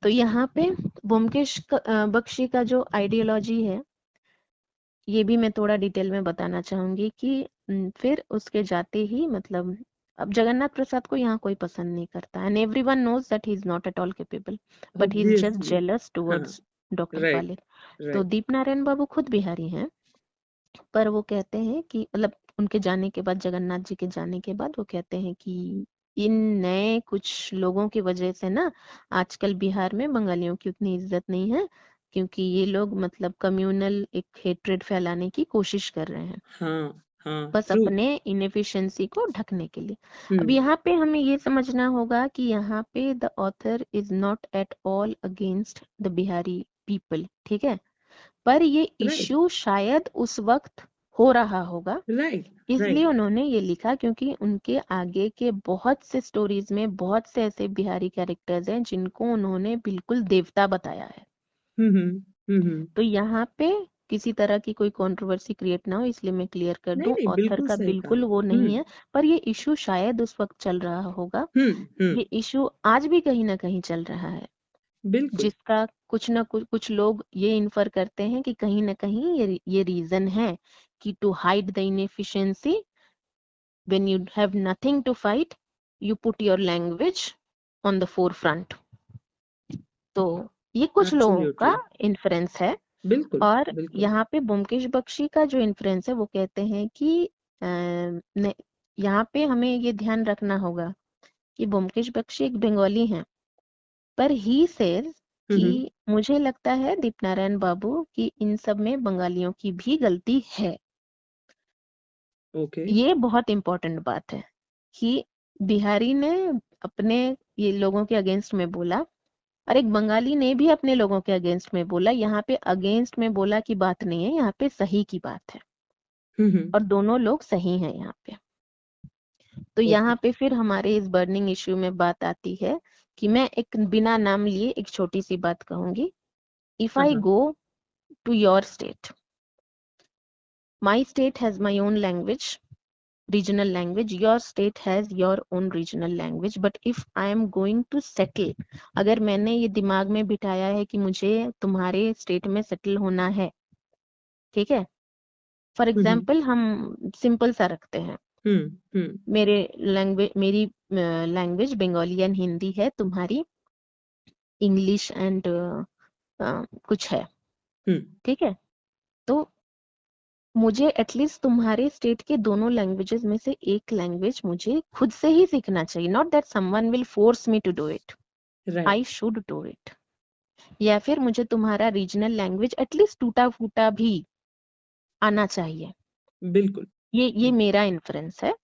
तो यहाँ पे बख्शी का जो आइडियोलॉजी है, ये भी मैं थोड़ा डिटेल में बताना चाहूंगी कि फिर उसके जाते ही मतलब अब जगन्नाथ प्रसाद को यहाँ कोई पसंद नहीं करता, and everyone knows that he is not at all capable, but he is just obviously jealous हाँ टुवर्ड्स डॉक्टर राइट पालित। तो राइट दीप नारायण बाबू खुद बिहारी हैं, पर वो कहते हैं कि मतलब उनके जाने के बाद, जगन्नाथ जी के जाने के बाद वो कहते हैं कि इन नए कुछ लोगों की वजह से ना आजकल बिहार में बंगालियों की उतनी इज्जत नहीं है, क्योंकि ये लोग मतलब कम्युनल एक हेट्रेड फैलाने की कोशिश कर रहे हैं। हाँ हाँ, बस ट्रू। अपने इनएफिशिएंसी को ढकने के लिए। अब हम्म, यहाँ पे हमें ये समझना होगा कि यहाँ पे the author is not at all against the Bihari people, ठीक है, पर ये राइट इश्यू शायद उस वक्त हो रहा होगा, राइट इसलिए राइट। उन्होंने ये लिखा, क्योंकि उनके आगे के बहुत से स्टोरीज में बहुत से ऐसे बिहारी कैरेक्टर्स हैं जिनको उन्होंने बिल्कुल देवता बताया है। हम्म। तो यहाँ पे किसी तरह की कोई कंट्रोवर्सी क्रिएट ना हो, इसलिए मैं क्लियर कर नहीं दूं, नहीं, ऑथर बिल्कुल का सही कहा। बिल्कुल वो नहीं है, पर ये इशू शायद उस वक्त चल रहा होगा। हम्म। ये इशू आज भी कहीं ना कहीं चल रहा है, बिल्कुल। जिसका कुछ ना कुछ लोग ये इन्फर करते हैं कि कहीं ना कहीं ये रीजन है कि to hide the inefficiency, when you have nothing to fight, you put your language on the forefront. तो ये कुछ लोगों का एब्सोल्युटली। इन्फ्रेंस है। बिल्कुल और बिल्कुल। यहाँ पे ब्योमकेश बख्शी का जो इन्फ्रेंस है वो कहते हैं कि यहाँ पे हमें ये ध्यान रखना होगा कि ब्योमकेश बख्शी एक बंगाली हैं, पर ही सेज हम्म। कि मुझे लगता है दीपनारायण बाबू कि इन सब में बंगालियों की भी गलती है। ओके। ये बहुत इंपॉर्टेंट बात है कि बिहारी ने अपने ये लोगों के अगेंस्ट में बोला और एक बंगाली ने भी अपने लोगों के अगेंस्ट में बोला। यहाँ पे अगेंस्ट में बोला की बात नहीं है, यहाँ पे सही की बात है, हम्म। और दोनों लोग सही हैं यहाँ पे। तो ओके। यहाँ पे फिर हमारे इस बर्निंग इश्यू में बात आती है कि मैं एक बिना नाम लिए एक छोटी सी बात कहूंगी। इफ हाँ आई हाँ। Go to your state, my state has my own language, regional language, your state has your own regional language, but if I am going to settle, अगर मैंने ये दिमाग में बिठाया है कि मुझे तुम्हारे स्टेट में सेटल होना है, ठीक है, फॉर हम्म एग्जाम्पल हम सिंपल सा रखते हैं, हम्म। मेरी लैंग्वेज बंगाली एंड हिंदी है, तुम्हारी इंग्लिश एंड कुछ है, हम्म। ठीक है, तो मुझे एटलीस्ट तुम्हारे स्टेट के दोनों लैंग्वेजेस में से एक लैंग्वेज मुझे खुद से ही सीखना चाहिए, not that someone will force me to do it, right. I should do it. या फिर मुझे तुम्हारा रीजनल लैंग्वेज एटलीस्ट टूटा फूटा भी आना चाहिए। बिल्कुल। ये मेरा इन्फ्रेंस है।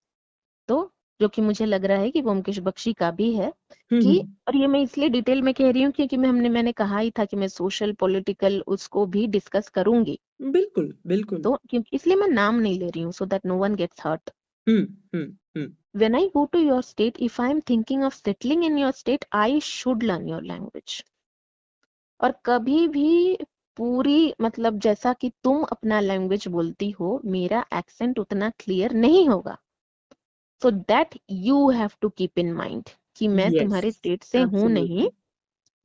तो जो कि मुझे लग रहा है कि ब्योमकेश बख्शी का भी है कि, हम्म। और ये मैं इसलिए डिटेल में कह रही हूँ क्योंकि मैंने कहा ही था कि मैं सोशल पॉलिटिकल उसको भी डिस्कस करूंगी, बिल्कुल बिल्कुल। तो क्योंकि इसलिए मैं नाम नहीं ले रही हूँ, so that no one gets hurt. Hmm. When I go to your state, if I am thinking of settling in your state, I should learn your language. और कभी भी पूरी मतलब जैसा कि तुम अपना लैंग्वेज बोलती हो, मेरा एक्सेंट उतना क्लियर नहीं होगा। So that you have to keep in mind कि मैं यस, तुम्हारे स्टेट से हूं नहीं, एब्सोल्युटली।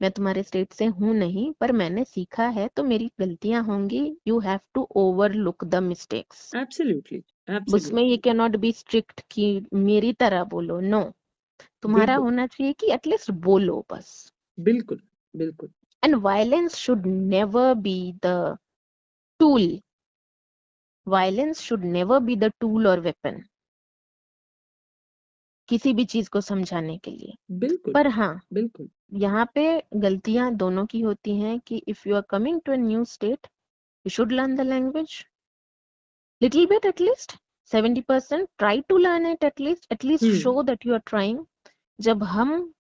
मैं तुम्हारे स्टेट से हूं नहीं, पर मैंने सीखा है तो मेरी गलतियां होंगी। You have to overlook the mistakes. Absolutely उसमें ये absolutely. Can not be strict कि मेरी तरह बोलो, नो, तुम्हारा बिल्कुल होना चाहिए कि एटलीस्ट बोलो बस। बिल्कुल बिल्कुल। And violence should never be the tool, violence should never be the tool और वेपन किसी भी चीज को समझाने के लिए। बिल्कुल पर हाँ, बिल्कुल। यहाँ पे गलतियां दोनों की होती हैं कि if you are coming to a new state, you should learn the language little bit, at least 70%, try to learn it, at least hmm show that you are trying. जब हम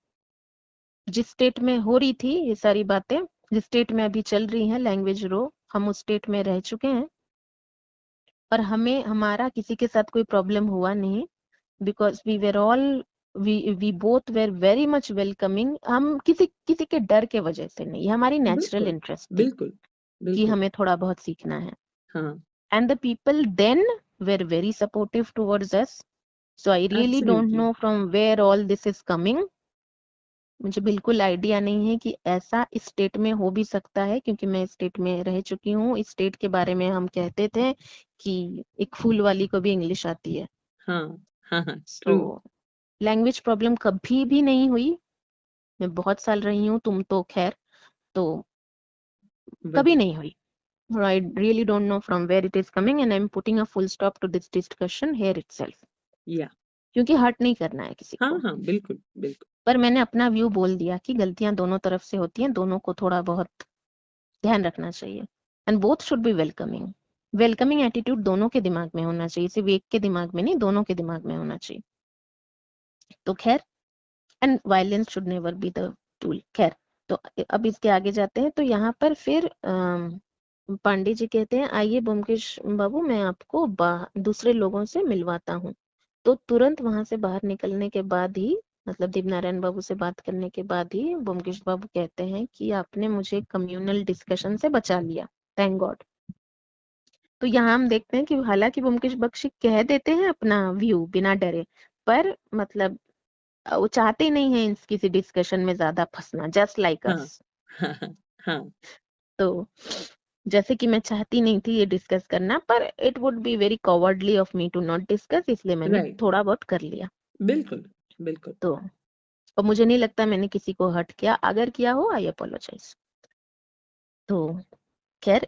जिस स्टेट में हो रही थी ये सारी बातें, जिस स्टेट में अभी चल रही हैं लैंग्वेज रो, हम उस स्टेट में रह चुके हैं और हमें हमारा किसी के साथ कोई प्रॉब्लम हुआ नहीं, because we were all we both were very much welcoming. हम किसी किसी के डर के वजह से नहीं, ये हमारी नेचुरल बिल्कुल इंटरेस्ट थी बिल्कुल कि बिल्कुल। हमें थोड़ा बहुत सीखना है। हाँ। And the people then were very supportive towards us. So I really don't absolutely. Know from where all this is coming. मुझे बिल्कुल आइडिया नहीं है कि ऐसा इस स्टेट में हो भी सकता है, क्योंकि मैं इस स्टेट में रह चुकी हूँ। इस स्टेट के बारे में हम कहते थे कि एक फूल वाली को भी इंग्लिश आती है। हाँ हाँ हाँ, तो ट्रू। लैंग्वेज प्रॉब्लम कभी भी नहीं हुई, मैं बहुत साल रही हूँ, तुम तो खैर, तो कभी नहीं हुई। I really don't know from where it is coming and I'm putting a full stop to this discussion here itself, या। क्योंकि हर्ट नहीं करना है किसी हाँ को। हाँ, बिल्कुल बिल्कुल। पर मैंने अपना व्यू बोल दिया कि गलतियां दोनों तरफ से होती हैं, दोनों को थोड़ा बहुत ध्यान रखना चाहिए and both should be welcoming. Welcoming attitude दोनों के दिमाग में होना चाहिए, सिर्फ एक के दिमाग में नहीं, दोनों के दिमाग में होना चाहिए। तो खैर, and violence should never be the tool. खैर, तो अब इसके आगे जाते हैं। तो यहाँ पर फिर पांडे जी कहते हैं, आइए ब्योमकेश बाबू, मैं आपको दूसरे लोगों से मिलवाता हूँ। तो तुरंत वहां से बाहर निकलने के बाद ही, मतलब दीपनारायण बाबू से बात करने के बाद ही, ब्योमकेश बाबू कहते हैं कि आपने मुझे कम्युनल डिस्कशन से बचा लिया, थैंक गॉड। तो यहाँ हम देखते हैं कि हालांकि ब्योमकेश बख्शी कह देते हैं अपना व्यू बिना डरे, पर मतलब वो चाहते नहीं है किसी डिस्कशन में ज्यादा फंसना, जस्ट लाइक हाँ अस। हाँ हाँ हाँ तो जैसे कि मैं चाहती नहीं थी ये डिस्कस करना, पर it would be very cowardly of me to not discuss, इसलिए मैंने राइट, थोड़ा बहुत कर लिया। बिल्कुल बिल्कुल। तो और मुझे नहीं लगता मैंने किसी को हर्ट किया, अगर किया हो आई अपोलोजाइज। तो खैर,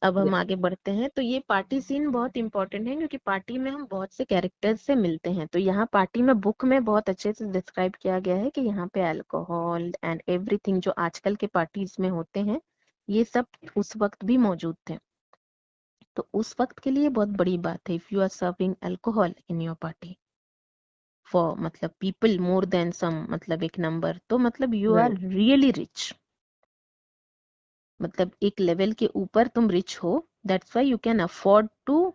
अब हम या आगे बढ़ते हैं। तो ये पार्टी सीन बहुत इंपॉर्टेंट है, क्योंकि पार्टी में हम बहुत से कैरेक्टर्स से मिलते हैं। तो यहाँ पार्टी में बुक में बहुत अच्छे से डिस्क्राइब किया गया है कि यहाँ पे अल्कोहल एंड एवरीथिंग जो आजकल के पार्टीज में होते हैं, ये सब उस वक्त भी मौजूद थे। तो उस वक्त के लिए बहुत बड़ी बात है, if you are serving alcohol in your party for मतलब पीपल मोर देन सम, मतलब एक नंबर, तो मतलब you are right, really rich, मतलब एक लेवल के ऊपर तुम रिच हो। That's why you can afford to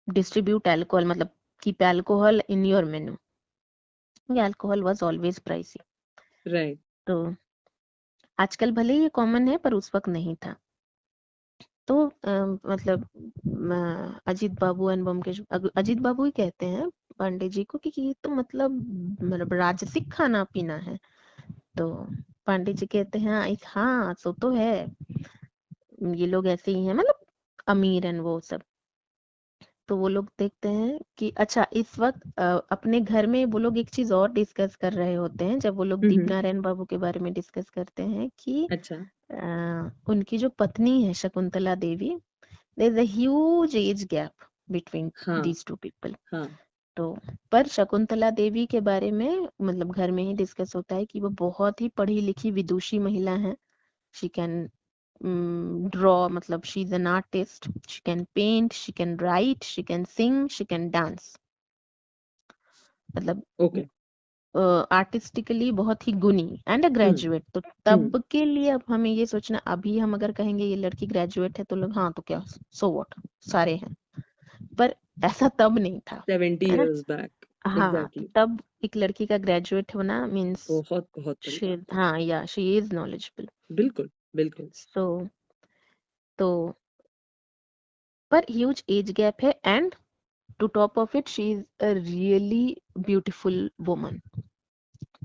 distribute alcohol, मतलब keep alcohol in your menu. Alcohol was always pricey. Right. तो आजकल भले ही ये कॉमन है, पर उस वक्त नहीं था। तो मतलब अजीत बाबू एंड ब्योमकेश, अजीत बाबू ही कहते हैं पांडे जी को कि ये तो मतलब राजसिक खाना पीना है। तो पांडे जी कहते हैं, हाँ सो तो है, ये लोग ऐसे ही हैं, मतलब अमीर एंड वो सब। तो वो लोग देखते हैं कि अच्छा, इस वक्त अपने घर में वो लोग एक चीज और डिस्कस कर रहे होते हैं, जब वो लोग हम्म। दीपनारायण बाबू के बारे में डिस्कस करते हैं कि अच्छा। उनकी जो पत्नी है Shakuntala Devi, there is a huge age gap between हाँ दीज टू पीपल। हाँ। तो पर शकुंतला देवी के बारे में मतलब घर में ही डिस्कस होता है कि वो बहुत ही पढ़ी लिखी विदुषी महिला है। शी कैन draw, मतलब she is an artist, she can paint, she can write, she can sing, she can dance, मतलब ओके। आर्टिस्टिकली बहुत ही गुणी एंड अ हम्म ग्रेजुएट। तो हम्म। तब के लिए अब हमें ये सोचना, अभी हम अगर कहेंगे ये लड़की ग्रेजुएट है तो लोग हाँ तो क्या, सो व्हाट, सारे हैं। पर ऐसा तब नहीं था, 70 है ना। years back. हाँ, तो एग्जैक्टली। तब एक लड़की का ग्रेजुएट होना मीन्स बहुत बहुत बड़ी शी, बात है। हाँ या शी इज नॉलेजेबल। बिल्कुल बिल्कुल। सो तो पर ह्यूज एज गैप है, and to top of it she is a really beautiful woman.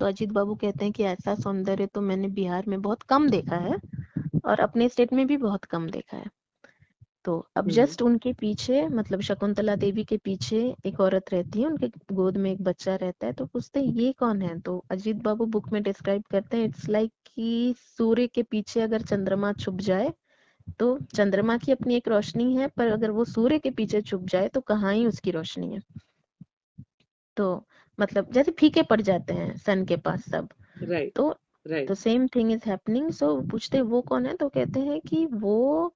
तो अजीत बाबू कहते हैं कि ऐसा सौंदर्य तो मैंने बिहार में बहुत कम देखा है, और अपने स्टेट में भी बहुत कम देखा है। तो अब हम्म। जस्ट उनके पीछे, मतलब शकुंतला देवी के पीछे एक औरत रहती है, उनके गोद में एक बच्चा रहता है। तो पूछते हैं ये कौन है, तो अजीत बाबू बुक में डिस्क्राइब करते हैं, इट्स लाइक कि सूर्य के पीछे अगर चंद्रमा छुप जाए, तो चंद्रमा की अपनी एक रोशनी है, पर अगर वो सूर्य के पीछे छुप जाए तो कहाँ ही उसकी रोशनी है। तो मतलब जैसे फीके पड़ जाते हैं सन के पास सब। राइट तो राइट। तो सेम थिंग इज हैपनिंग। सो पूछते हैं वो कौन है, तो कहते हैं कि वो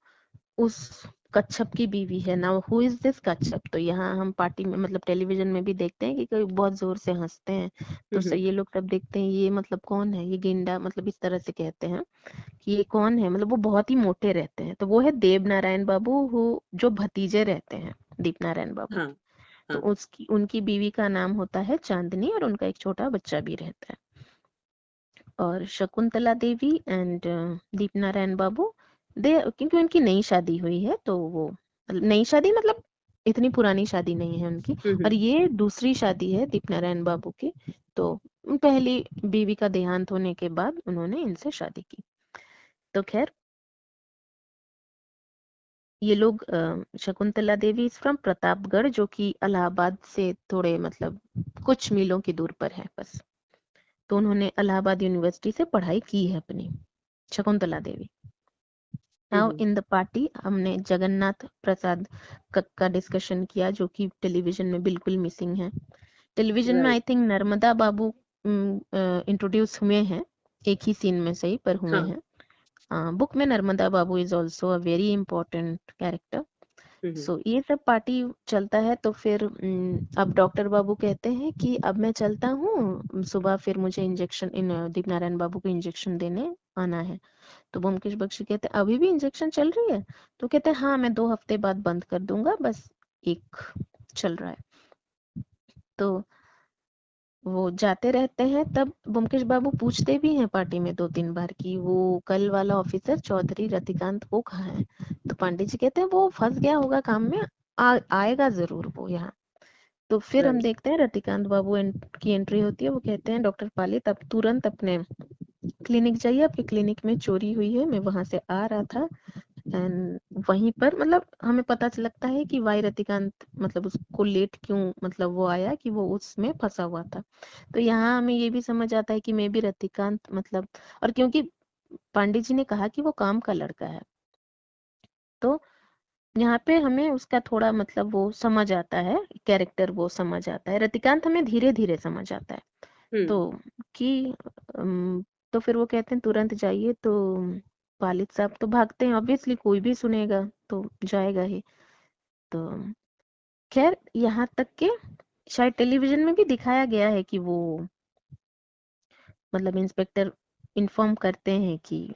उस कच्छप की बीवी है। नाउ हु इज दिस कच्छप। तो यहाँ हम पार्टी में, मतलब टेलीविजन में भी देखते हैं कि कोई बहुत जोर से हंसते हैं, तो हम्म। ये लोग सब देखते हैं, ये मतलब कौन है, ये गेंडा, मतलब इस तरह से कहते हैं कि ये कौन है, मतलब वो बहुत ही मोटे रहते हैं। तो वो है देव नारायण बाबू, जो भतीजे रहते हैं दीप नारायण बाबू हाँ के। तो हाँ। उसकी उनकी बीवी का नाम होता है चांदनी, और उनका एक छोटा बच्चा भी रहता है। और शकुंतला देवी एंड दीप नारायण बाबू, दे, क्योंकि उनकी नई शादी हुई है, तो वो नई शादी मतलब इतनी पुरानी शादी नहीं है उनकी, और हम्म। ये दूसरी शादी है दीप नारायण बाबू की। तो पहली बीवी का देहांत होने के बाद उन्होंने इनसे शादी की। तो खैर, ये लोग शकुंतला देवी इज फ्रॉम प्रतापगढ़, जो कि इलाहाबाद से थोड़े मतलब कुछ मीलों की दूर पर है बस। तो उन्होंने इलाहाबाद यूनिवर्सिटी से पढ़ाई की है अपनी, Shakuntala Devi. Now hmm. In the party हमने जगन्नाथ प्रसाद का डिस्कशन किया, जो कि टेलीविजन में बिल्कुल मिसिंग है। टेलीविजन में right. I think Narmada Babu introduce हुए हैं, एक ही सीन में सही पर हुए हाँ। हैं। बुक में Narmada Babu is also a very important character. So ये सब पार्टी चलता है। तो फिर अब डॉक्टर बाबू कहते हैं कि अब मैं चलता हूँ, सुबह फिर मुझे इंजेक्शन इन दीप नारायण बाबू को इंजेक्शन देने आना है। तो ब्योमकेश बख्शी कहते हैं अभी भी इंजेक्शन चल रही है? तो कहते हैं हाँ, मैं 2 हफ्ते बाद बंद कर दूंगा, बस एक चल रहा है। तो वो जाते रहते हैं। तब ब्योमकेश बाबू पूछते भी हैं पार्टी में 2-3 बार कि वो कल वाला ऑफिसर चौधरी रतिकांत वो कहाँ है? तो पांडे जी कहते हैं वो फंस गया होगा काम में, आएगा जरूर वो यहाँ। तो फिर हम राइट। देखते हैं रतिकांत बाबू की एंट्री होती है। वो कहते हैं डॉक्टर पालित अब तुरंत अपने क्लिनिक जाइए, आपके क्लिनिक में चोरी हुई है, मैं वहां से आ रहा था। एंड वहीं पर मतलब हमें पता लगता है कि वाई रतिकांत मतलब उसको लेट क्यों मतलब वो आया कि वो उसमें फंसा हुआ था। तो यहाँ हमें ये भी समझ आता है कि मे बी रतिकांत मतलब, और क्योंकि पांडे जी ने कहा कि वो काम का लड़का है, तो यहाँ पे हमें उसका थोड़ा मतलब वो समझ आता है, कैरेक्टर वो समझ आता है। रतिकांत हमें धीरे धीरे समझ आता है। तो कि तो फिर वो कहते हैं तुरंत जाइए। तो वालिद साहब तो भागते हैं, ऑब्वियसली कोई भी सुनेगा तो जाएगा ही। तो खैर यहाँ तक के शायद टेलीविजन में भी दिखाया गया है कि वो मतलब इंस्पेक्टर इन्फॉर्म करते हैं कि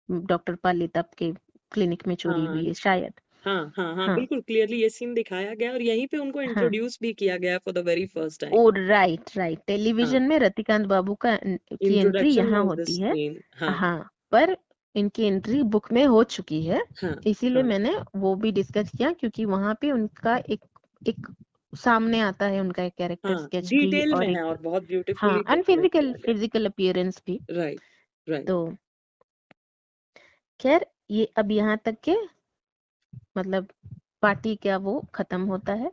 डॉक्टर पालित आपके क्लिनिक में चोरी हुई है शायद। हाँ, हाँ बिल्कुल क्लियरली ये सीन दिखाया गया और यहीं पे उनको हाँ, इंट्रोड्यूस भी किया गया for the very first time. Oh right right, हाँ, टेलीविजन में रतिकांत बाबू की एंट्री इंट्रोडक्शन यहाँ वाज दिस होती है। सीन। हाँ, हाँ, पर इनकी एंट्री बुक में हो चुकी है, हाँ, इसीलिए हाँ, मैंने वो भी डिस्कस किया, क्योंकि वहां पे उनका एक एक सामने आता है, उनका एक कैरेक्टर हाँ, स्केच भी डिटेल में और है एक और बहुत हाँ ब्यूटीफुली एंड डिस्क्राइब फिजिकल किया गया। फिजिकल अपीयरेंस भी। Right, right. तो खैर ये अब यहाँ तक के मतलब पार्टी क्या वो खत्म होता है।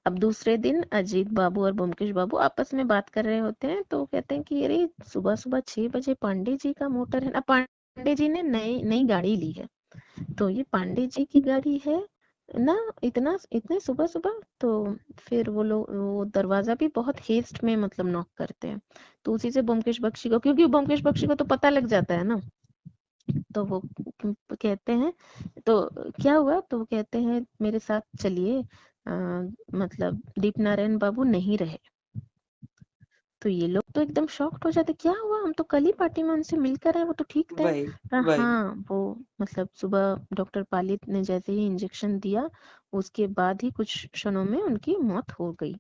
अब दूसरे दिन अजीत बाबू और ब्योमकेश बाबू आपस में बात कर रहे होते हैं। तो कहते हैं कि अरे सुबह सुबह 6 बजे पांडे जी का मोटर है ना, पांडे जी ने नई नई गाड़ी ली है, तो ये पांडे जी की गाड़ी है ना, इतना इतने सुबह सुबह। तो फिर वो लोग वो दरवाजा भी बहुत हेस्ट में मतलब नॉक करते हैं। तो उसी से ब्योमकेश बख्शी को, क्योंकि ब्योमकेश बख्शी को तो पता लग जाता है ना, तो वो कहते हैं तो क्या हुआ? तो वो कहते हैं मेरे साथ चलिए, मतलब दीप नारायण बाबू नहीं रहे। तो ये लोग तो एकदम शॉक्ड हो जाते, क्या हुआ? हम तो कल ही पार्टी में उनसे मिलकर आए, वो तो ठीक थे। वही, वही। हाँ, वो मतलब सुबह डॉक्टर पालित ने जैसे ही इंजेक्शन दिया, उसके बाद ही कुछ क्षणों में उनकी मौत हो गई।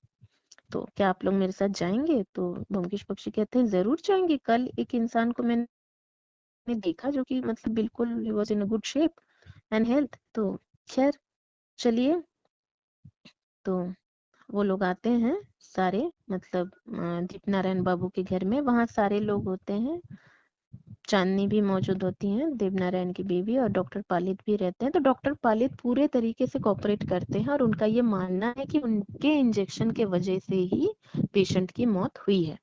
तो क्या आप लोग मेरे साथ जाएंगे? तो ब्योमकेश बख्शी कहते हैं जरूर जाएंगे। कल एक इंसान को मैंने देखा जो कि मतलब बिल्कुल he was in a good shape and health. तो खैर चलिए। तो वो लोग आते हैं सारे, मतलब दीप नारायण बाबू के घर में, वहाँ सारे लोग होते हैं। चांदनी भी मौजूद होती हैं, देवनारायण की बीवी, और डॉक्टर पालित भी रहते हैं। तो डॉक्टर पालित पूरे तरीके से कोऑपरेट करते हैं और उनका ये मानना है कि उनके इंजेक्शन के वजह से ही पेशेंट की मौत हुई है।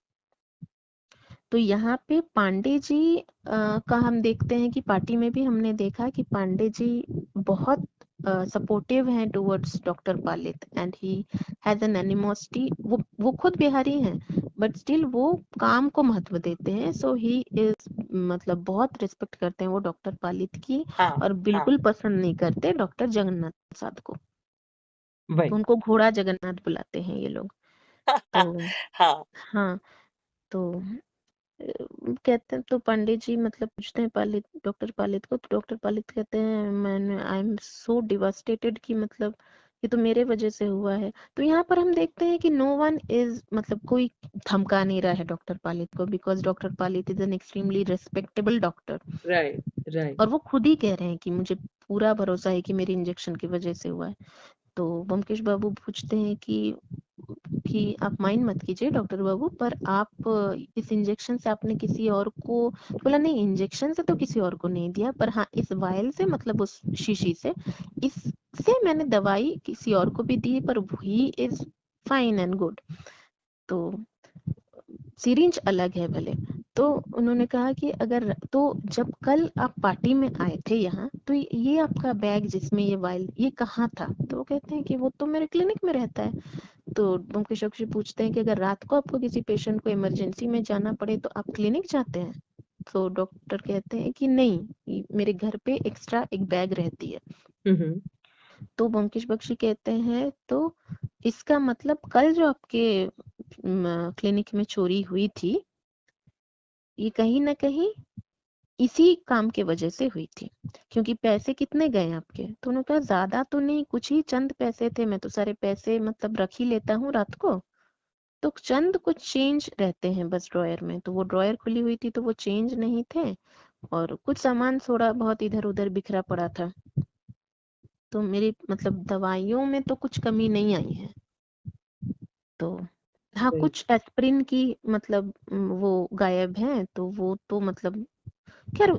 तो यहाँ पे पांडे जी का हम देखते हैं कि पार्टी में भी हमने देखा कि पांडे जी बहुत सपोर्टिव हैं towards doctor Palit, and he has an animosity. वो खुद बिहारी हैं, बट स्टिल वो काम को महत्व देते हैं। सो ही इज मतलब बहुत रिस्पेक्ट करते हैं वो डॉक्टर पालित की, हाँ, और हाँ, बिल्कुल पसंद नहीं करते डॉक्टर जगन्नाथ प्रसाद को। वही। तो उनको घोड़ा जगन्नाथ बुलाते हैं ये लोग। तो हाँ, हाँ, तो कहते हैं, तो पंडित जी मतलब पूछते हैं पालित डॉक्टर पालित को। तो डॉक्टर पालित कहते हैं मैंने आई एम सो डिवास्टेटेड कि मतलब ये तो मेरे वजह से हुआ है। तो यहाँ पर हम देखते हैं कि नो वन इज मतलब कोई धमका नहीं रहा है डॉक्टर पालित को, because doctor Palit is an extremely respectable doctor. Right, right. और वो खुद ही कह रहे हैं कि मुझे पूरा भरोसा है कि मेरे इंजेक्शन की वजह से हुआ है। तो ब्योमकेश बाबू पूछते हैं कि आप माइंड मत कीजिए डॉक्टर बाबू, पर आप इस इंजेक्शन से आपने किसी और को, बोला नहीं इंजेक्शन से तो किसी और को नहीं दिया, पर हाँ इस वायल से मतलब उस शीशी से, इससे मैंने दवाई किसी और को भी दी, पर he is fine and good. तो सिरिंज अलग है भले। तो उन्होंने कहा कि अगर तो जब कल आप पार्टी में आए थे यहाँ, तो ये आपका बैग जिसमें ये वायल ये कहाँ था? तो वो कहते हैं कि वो तो मेरे क्लिनिक में रहता है। तो ब्योमकेश बख्शी पूछते हैं कि अगर रात को आपको किसी पेशेंट को इमरजेंसी में जाना पड़े तो आप क्लिनिक जाते हैं? तो डॉक्टर कहते हैं कि नहीं, मेरे घर पे एक्स्ट्रा एक बैग रहती है। हम्म। तो ब्योमकेश बख्शी कहते हैं तो इसका मतलब कल जो आपके क्लिनिक में चोरी हुई थी ये कहीं ना कहीं इसी काम के वजह से हुई थी, क्योंकि पैसे कितने गए आपके? तो उन्होंने कहा ज्यादा तो नहीं, कुछ ही चंद पैसे थे, मैं तो सारे पैसे मतलब रख ही लेता हूँ रात को, तो चंद कुछ चेंज रहते हैं बस ड्रॉयर में, तो वो ड्रॉयर खुली हुई थी तो वो चेंज नहीं थे, और कुछ सामान थोड़ा बहुत इधर उधर बिखरा पड़ा था, तो मेरी मतलब दवाइयों में तो कुछ कमी नहीं आई है। तो हाँ, right, कुछ एस्प्रिन की मतलब वो गायब है, तो वो तो मतलब खैर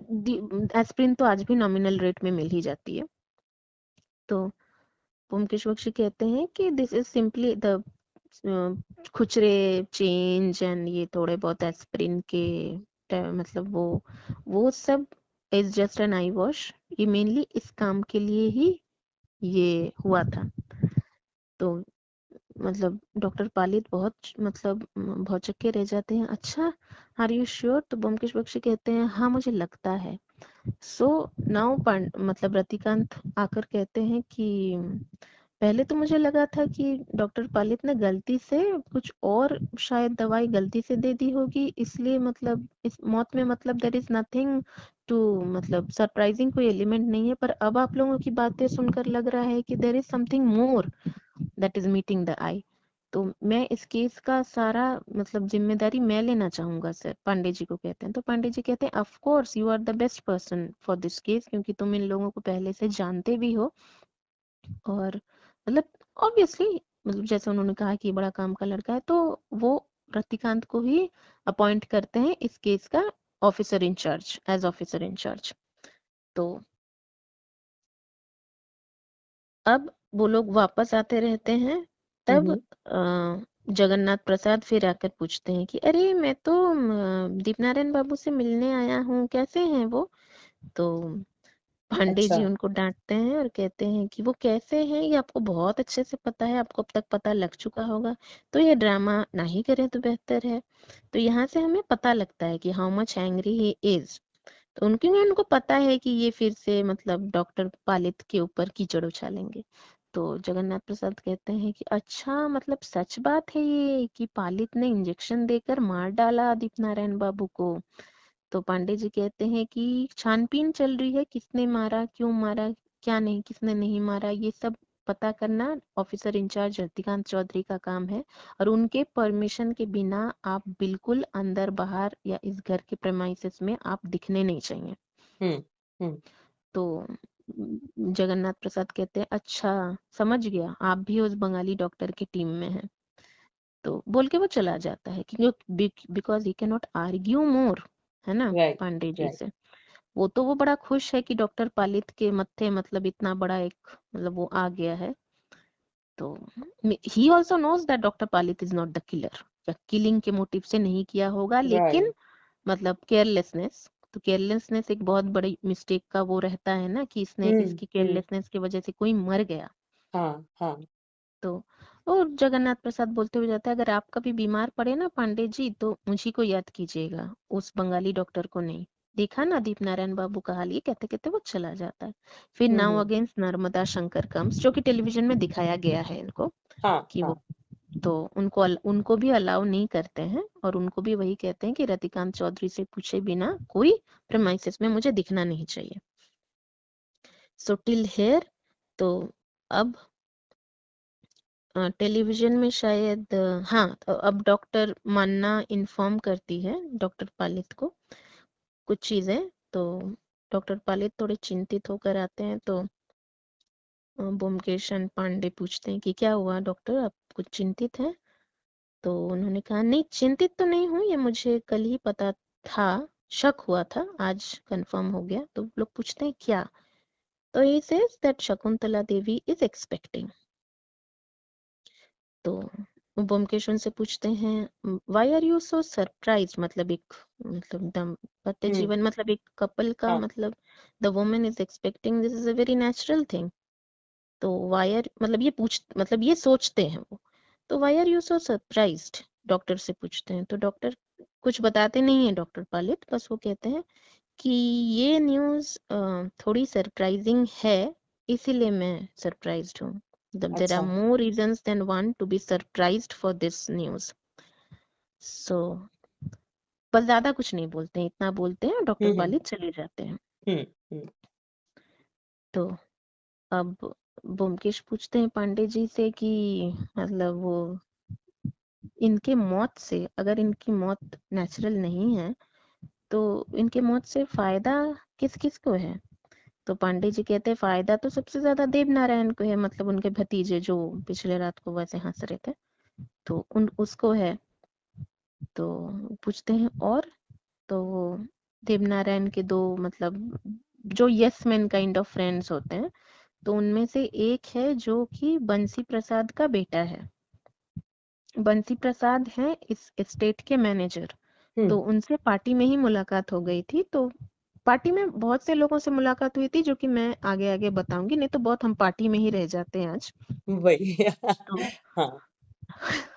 एस्प्रिन तो आज भी नॉमिनल रेट में मिल ही जाती है। तो ब्योमकेश बख्शी कहते हैं कि दिस इज सिंपली द खुचरे चेंज एंड ये थोड़े बहुत एस्प्रिन के मतलब वो सब is just an eye wash, ये मेनली इस काम के लिए ही ये हुआ था। तो मतलब डॉक्टर पालित बहुत मतलब भौचक्के रह जाते हैं, अच्छा आर यू श्योर? तो ब्योमकेश बख्शी कहते हैं हाँ मुझे लगता है। सो नाउ मतलब रतिकांत आकर कहते हैं कि पहले तो मुझे लगा था कि डॉक्टर पालित ने गलती से कुछ और शायद दवाई गलती से दे दी होगी, इसलिए मतलब इस मौत में मतलब देयर इज नथिंग टू मतलब सरप्राइजिंग, कोई एलिमेंट नहीं है, पर अब आप लोगों की बातें सुनकर लग रहा है कि there is something more that is meeting the eye. तो मैं इस केस का सारा मतलब जिम्मेदारी मैं लेना चाहूंगा सर, पांडे जी को कहते हैं। तो पांडे जी कहते हैं of course you are the best person for this case, क्योंकि तुम इन लोगों को पहले से जानते भी हो, और मतलब ऑब्वियसली मतलब जैसे उन्होंने कहा कि ये बड़ा काम का लड़का है, तो वो रतिकांत को ही अपॉइंट करते हैं इस केस का officer in charge, as officer in charge. तो अब वो लोग वापस आते रहते हैं, तब जगन्नाथ प्रसाद फिर आकर पूछते हैं कि अरे मैं तो दीपनारायण बाबू से मिलने आया हूँ, कैसे हैं वो? तो पांडे अच्छा, जी उनको डांटते हैं और कहते हैं कि वो कैसे हैं ये आपको बहुत अच्छे से पता है, आपको अब तक पता लग चुका होगा, तो ये ड्रामा ना ही करें तो बेहतर है। तो यहाँ से हमें पता लगता है कि how much angry he is. तो उनको पता है कि ये फिर से मतलब डॉक्टर पालित के ऊपर कीचड़ उछालेंगे। तो जगन्नाथ प्रसाद कहते हैं कि अच्छा मतलब सच बात है ये कि पालित ने इंजेक्शन देकर मार डाला दीप नारायण बाबू को? तो पांडे जी कहते हैं कि छानबीन चल रही है, किसने मारा, क्यों मारा, क्या नहीं, किसने नहीं मारा, ये सब पता करना ऑफिसर इंचार्ज रतिकांत चौधरी का काम है, और उनके परमिशन के बिना आप बिल्कुल अंदर बाहर या इस घर के प्रेमाइसेस में आप दिखने नहीं चाहिए। हम्म, हम्म, तो जगन्नाथ प्रसाद कहते हैं अच्छा समझ गया, आप भी उस बंगाली डॉक्टर की टीम में हैं। तो बोल के वो चला जाता है क्योंकि because he can not argue more, है ना right, पांडे जी right, से। वो बड़ा खुश है कि डॉक्टर पालित के मत्थे मतलब इतना बड़ा एक मतलब वो आ गया है। तो he also knows that doctor Palit is not the killer, या किलिंग के मोटिव से नहीं किया होगा, right, लेकिन मतलब केयरलेसनेस, तो केयरलेसनेस एक बहुत बड़ी मिस्टेक का वो रहता है ना, कि इसने इसकी हम्म, केयरलेसनेस की वजह से कोई मर गया। हाँ, हाँ, तो और जगन्नाथ प्रसाद बोलते हुए जाता है अगर आप कभी बीमार पड़े ना पांडे जी तो मुझी को याद कीजिएगा, उस बंगाली डॉक्टर को नहीं। देखा ना दीप नारायण बाबू का हाल, ये कहते कहते वो चला जाता है। फिर नाउ हम्म, अगेंस्ट नर्मदा शंकर कम्स, जो कि टेलीविजन में दिखाया गया है इनको, हाँ, कि वो हाँ, तो उनको भी अलाउ नहीं करते हैं, और उनको भी वही कहते हैं कि रतिकांत चौधरी से पूछे बिना कोई प्रेमाइसेस में मुझे दिखना नहीं चाहिए। So till here. तो अब टेलीविजन में शायद हाँ, तो अब डॉक्टर मान्ना इन्फॉर्म करती है डॉक्टर पालित को कुछ चीजें। तो डॉक्टर पालित थोड़े चिंतित होकर आते हैं, तो ब्योमकेश पांडे पूछते हैं कि क्या हुआ डॉक्टर, आप कुछ चिंतित हैं? तो उन्होंने कहा नहीं चिंतित तो नहीं हूँ, ये मुझे कल ही पता था, शक हुआ था, आज कंफर्म हो गया। तो लोग पूछते हैं क्या? तो he says that Shakuntala Devi is expecting. तो ब्योमकेश उनसे पूछते हैं why are you so surprise, मतलब एक मतलब दाम्पत्य हम्म, जीवन मतलब एक कपल का हाँ, मतलब the woman is expecting, this is a very natural thing. तो व्हाई आर मतलब ये पूछ मतलब ये सोचते हैं वो, तो why are you so surprised, doctor से पूछते हैं। तो डॉक्टर कुछ बताते नहीं है डॉक्टर पालित, बस वो कहते हैं कि ये न्यूज़ थोड़ी सरप्राइजिंग है, इसीलिए मैं सरप्राइज्ड हूँ। देयर आर अच्छा more reasons than one to be surprised for this news. So बस ज्यादा कुछ नहीं बोलते हैं, इतना बोलते हैं डॉक्टर हम्म पालित चले जाते हैं। हम्म हम्म तो अब ब्योमकेश पूछते हैं पांडे जी से कि मतलब वो इनके मौत से, अगर इनकी मौत नेचुरल नहीं है तो इनके मौत से फायदा किस किस को है। तो पांडे जी कहते हैं फायदा तो सबसे ज्यादा देव नारायण को है, मतलब उनके भतीजे जो पिछले रात को वैसे हंस रहे थे, तो उन उसको है। तो पूछते हैं और, तो वो देवनारायण के दो मतलब जो yes man kind of friends होते हैं, तो उनमें से एक है जो कि बंसी प्रसाद का बेटा है। बंसी प्रसाद है इस स्टेट के मैनेजर। तो हम्म उनसे पार्टी में ही मुलाकात हो गई थी। तो पार्टी में बहुत से लोगों से मुलाकात हुई थी जो कि मैं आगे आगे बताऊंगी, नहीं तो बहुत हम पार्टी में ही रह जाते हैं आज। वही तो हाँ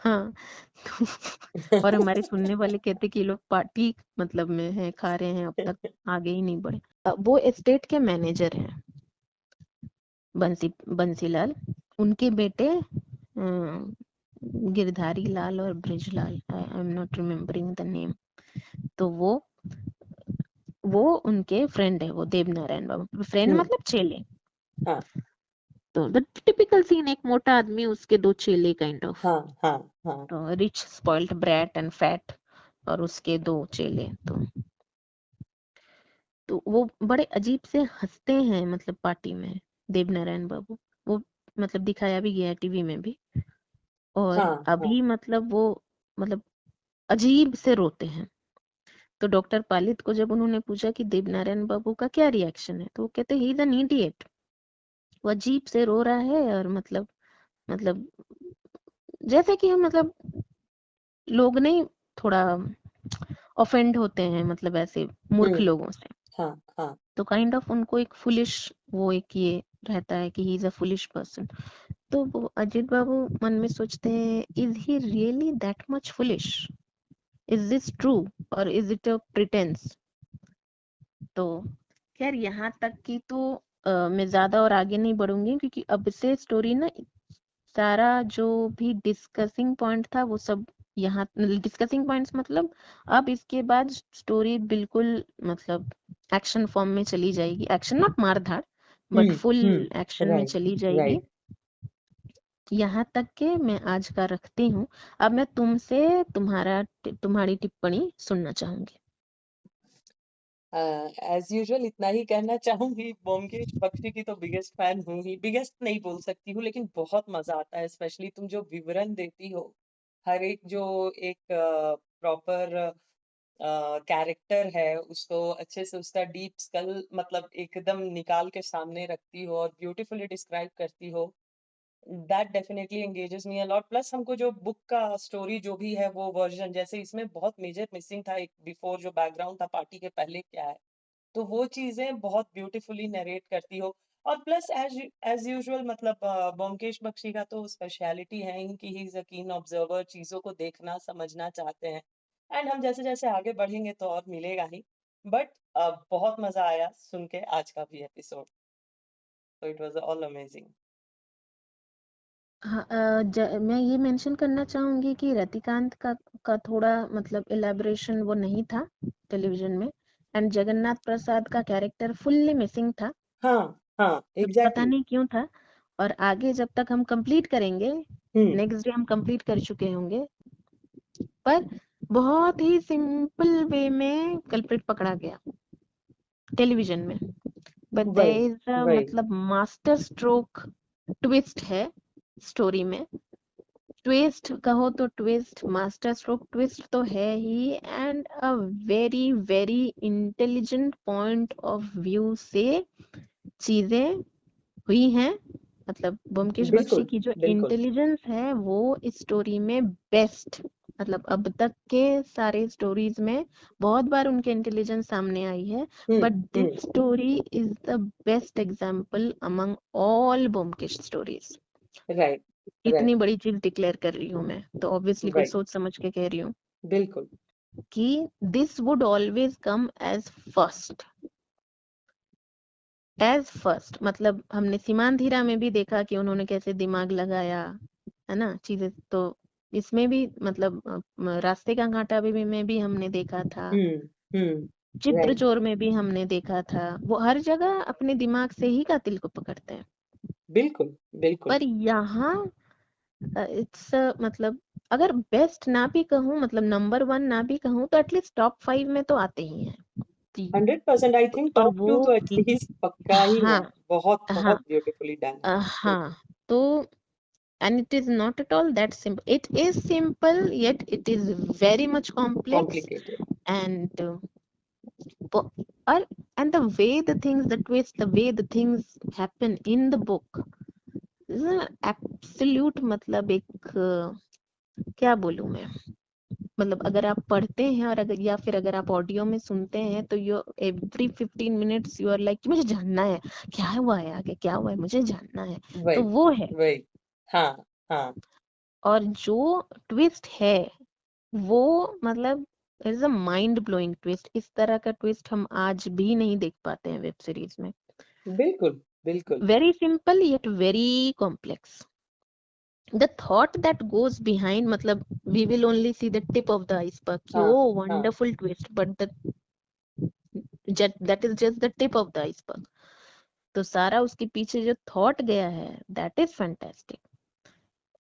हाँ। तो और हमारे सुनने वाले कहते कि ये लोग पार्टी मतलब में है, खा रहे हैं, अब तक आगे ही नहीं बढ़े। वो स्टेट के मैनेजर हैं बंसीलाल। उनके बेटे गिरधारी लाल और Brijlal, I am not remembering the name. तो वो उनके फ्रेंड है, वो देवनारायण बाबू फ्रेंड हम्म मतलब चेले। हाँ तो द टिपिकल सीन, एक मोटा आदमी उसके दो चेले काइंड ऑफ। हाँ हाँ हाँ तो rich spoiled brat and fat, और उसके दो चेले। तो वो बड़े अजीब से हंसते हैं मतलब पार्टी में, देवनारायण बाबू। वो मतलब दिखाया भी गया टीवी में भी। और हाँ हाँ अभी मतलब वो मतलब अजीब से रोते हैं। तो डॉक्टर पालित को जब उन्होंने पूछा कि देवनारायण बाबू का क्या रिएक्शन है, तो वो कहते ही इज एन इडियट। वो अजीब से रो रहा है, और मतलब जैसे कि हम मतलब लोग नहीं थोड़ा ऑफेंड होते हैं मतलब ऐसे मूर्ख हम्म लोगों से। हाँ हाँ तो काइंड ऑफ उनको एक फुलिश, वो एक ये रहता है कि ही इज अ फुलिश पर्सन। तो वो अजित बाबू मन में सोचते हैं, is he really that much foolish, is this true और इज इट अ प्रिटेंस। तो खैर यहाँ तक की तो मैं ज्यादा और आगे नहीं बढ़ूंगी, क्योंकि अब से स्टोरी ना सारा जो भी डिस्कसिंग पॉइंट था वो सब यहाँ, डिस्कसिंग पॉइंट्स मतलब अब इसके बाद स्टोरी बिल्कुल मतलब एक्शन फॉर्म में चली जाएगी। एक्शन नॉट मार धाड़, बट फुल एक्शन में राइट चली जाएगी। राइट यहाँ तक के मैं आज का रखती हूँ। अब मैं तुमसे तुम्हारी टिप्पणी सुनना चाहूंगी। एज यूजुअल इतना ही कहना चाहूंगी। ब्योमकेश बख्शी की तो बिगेस्ट फैन हूँ ही, बिगेस्ट नहीं बोल सकती हूँ लेकिन बहुत मजा आता है, स्पेशली तुम जो विवरण देती हो हर एक जो एक प्रॉपर कैरेक्टर है उसको अच्छे से उसका डीप स्कल मतलब एकदम निकाल के सामने रखती हो और ब्यूटीफुली डिस्क्राइब करती हो। That definitely engages me a lot. Plus हमको जो बुक का स्टोरी जो भी है वो वर्जन, जैसे इसमें बहुत मेजर मिसिंग था एक बिफोर जो बैकग्राउंड था पार्टी के पहले क्या है, तो वो चीजें बहुत ब्यूटीफुली नरेट करती हो। और प्लस एज एज यूजुअल मतलब ब्योमकेश बख्शी का तो स्पेशलिटी है ही कि ही इज अ कीन ऑब्जर्वर, चीजों को देखना समझना चाहते हैं। एंड हम जैसे जैसे आगे बढ़ेंगे तो और मिलेगा ही। बट बहुत मजा आया सुन के आज का भी एपिसोड, तो इट वाज ऑल अमेजिंग। हाँ, मैं ये मेंशन करना चाहूंगी कि रतिकांत का थोड़ा मतलब इलेबोरेशन वो नहीं था टेलीविजन में। एंड जगन्नाथ प्रसाद का कैरेक्टर फुल्ली मिसिंग था। हाँ हाँ पता एग्जैक्टली नहीं क्यों था। और आगे जब तक हम कंप्लीट करेंगे, हम्म नेक्स्ट डे हम कंप्लीट कर चुके होंगे, पर बहुत ही सिंपल वे में कल्प्रिट पकड़ा गया टेलीविजन में। बट वही देयर इज अ वही मतलब मास्टर स्ट्रोक ट्विस्ट है स्टोरी में। ट्विस्ट कहो तो ट्विस्ट, मास्टर स्ट्रोक ट्विस्ट तो है ही, and a very very intelligent point of view से चीजें हुई हैं। मतलब ब्योमकेश बख्शी बिल्कुल की जो बिल्कुल इंटेलिजेंस है वो इस स्टोरी में बेस्ट, मतलब अब तक के सारे स्टोरीज में बहुत बार उनके इंटेलिजेंस सामने आई है, but this story is the best example among all Byomkesh stories. Right इतनी राइट बड़ी चीज डिक्लेयर कर रही हूँ मैं, तो ऑब्वियसली कोई राइट सोच समझ के कह रही हूँ बिल्कुल कि this would always come as first. As first मतलब हमने सीमांत में भी देखा कि उन्होंने कैसे दिमाग लगाया, है ना चीजें। तो इसमें भी मतलब रास्ते का कांटा में भी हमने देखा था, राइट, चित्रचोर में भी हमने देखा था। वो हर जगह अपने दिमाग से ही कातिल को पकड़ते हैं। बिल्कुल बिल्कुल। पर यहाँ इट्स मतलब अगर बेस्ट ना भी कहूँ, मतलब नंबर 1 ना भी कहूँ, तो एटलीस्ट टॉप 5 में तो आते ही हैं। 100% आई थिंक और टॉप वो 2 तो एटलीस्ट पक्का ही है। हाँ बहुत हाँ बहुत ब्यूटीफुली डन है। बिल्कुल। हाँ। तो and it is not at all that simple. It is simple, yet it is very much complex. Complicated. And po- or and the way the things, the twist, the way the things happen in the book is an absolute मतलब एक क्या बोलूं मैं, मतलब अगर आप पढ़ते हैं और अगर या फिर अगर आप ऑडियो में सुनते हैं तो you every 15 minutes you are like मुझे जानना है क्या हुआ है, आगे क्या हुआ है, मुझे जानना है। तो वही वो है। वही। हाँ हाँ। और जो ट्विस्ट है वो मतलब is a mind blowing twist. इस तरह का ट्विस्ट हम आज भी नहीं देख पाते हैं वेब सीरीज में। बिल्कुल बिल्कुल। Very simple yet very complex. The thought that goes behind, मतलब we will only see the tip of the iceberg कि हाँ ओ हाँ। Wonderful twist, but the that is just the tip of the iceberg. तो सारा उसके पीछे जो थॉट गया है दैट इज फैंटास्टिक।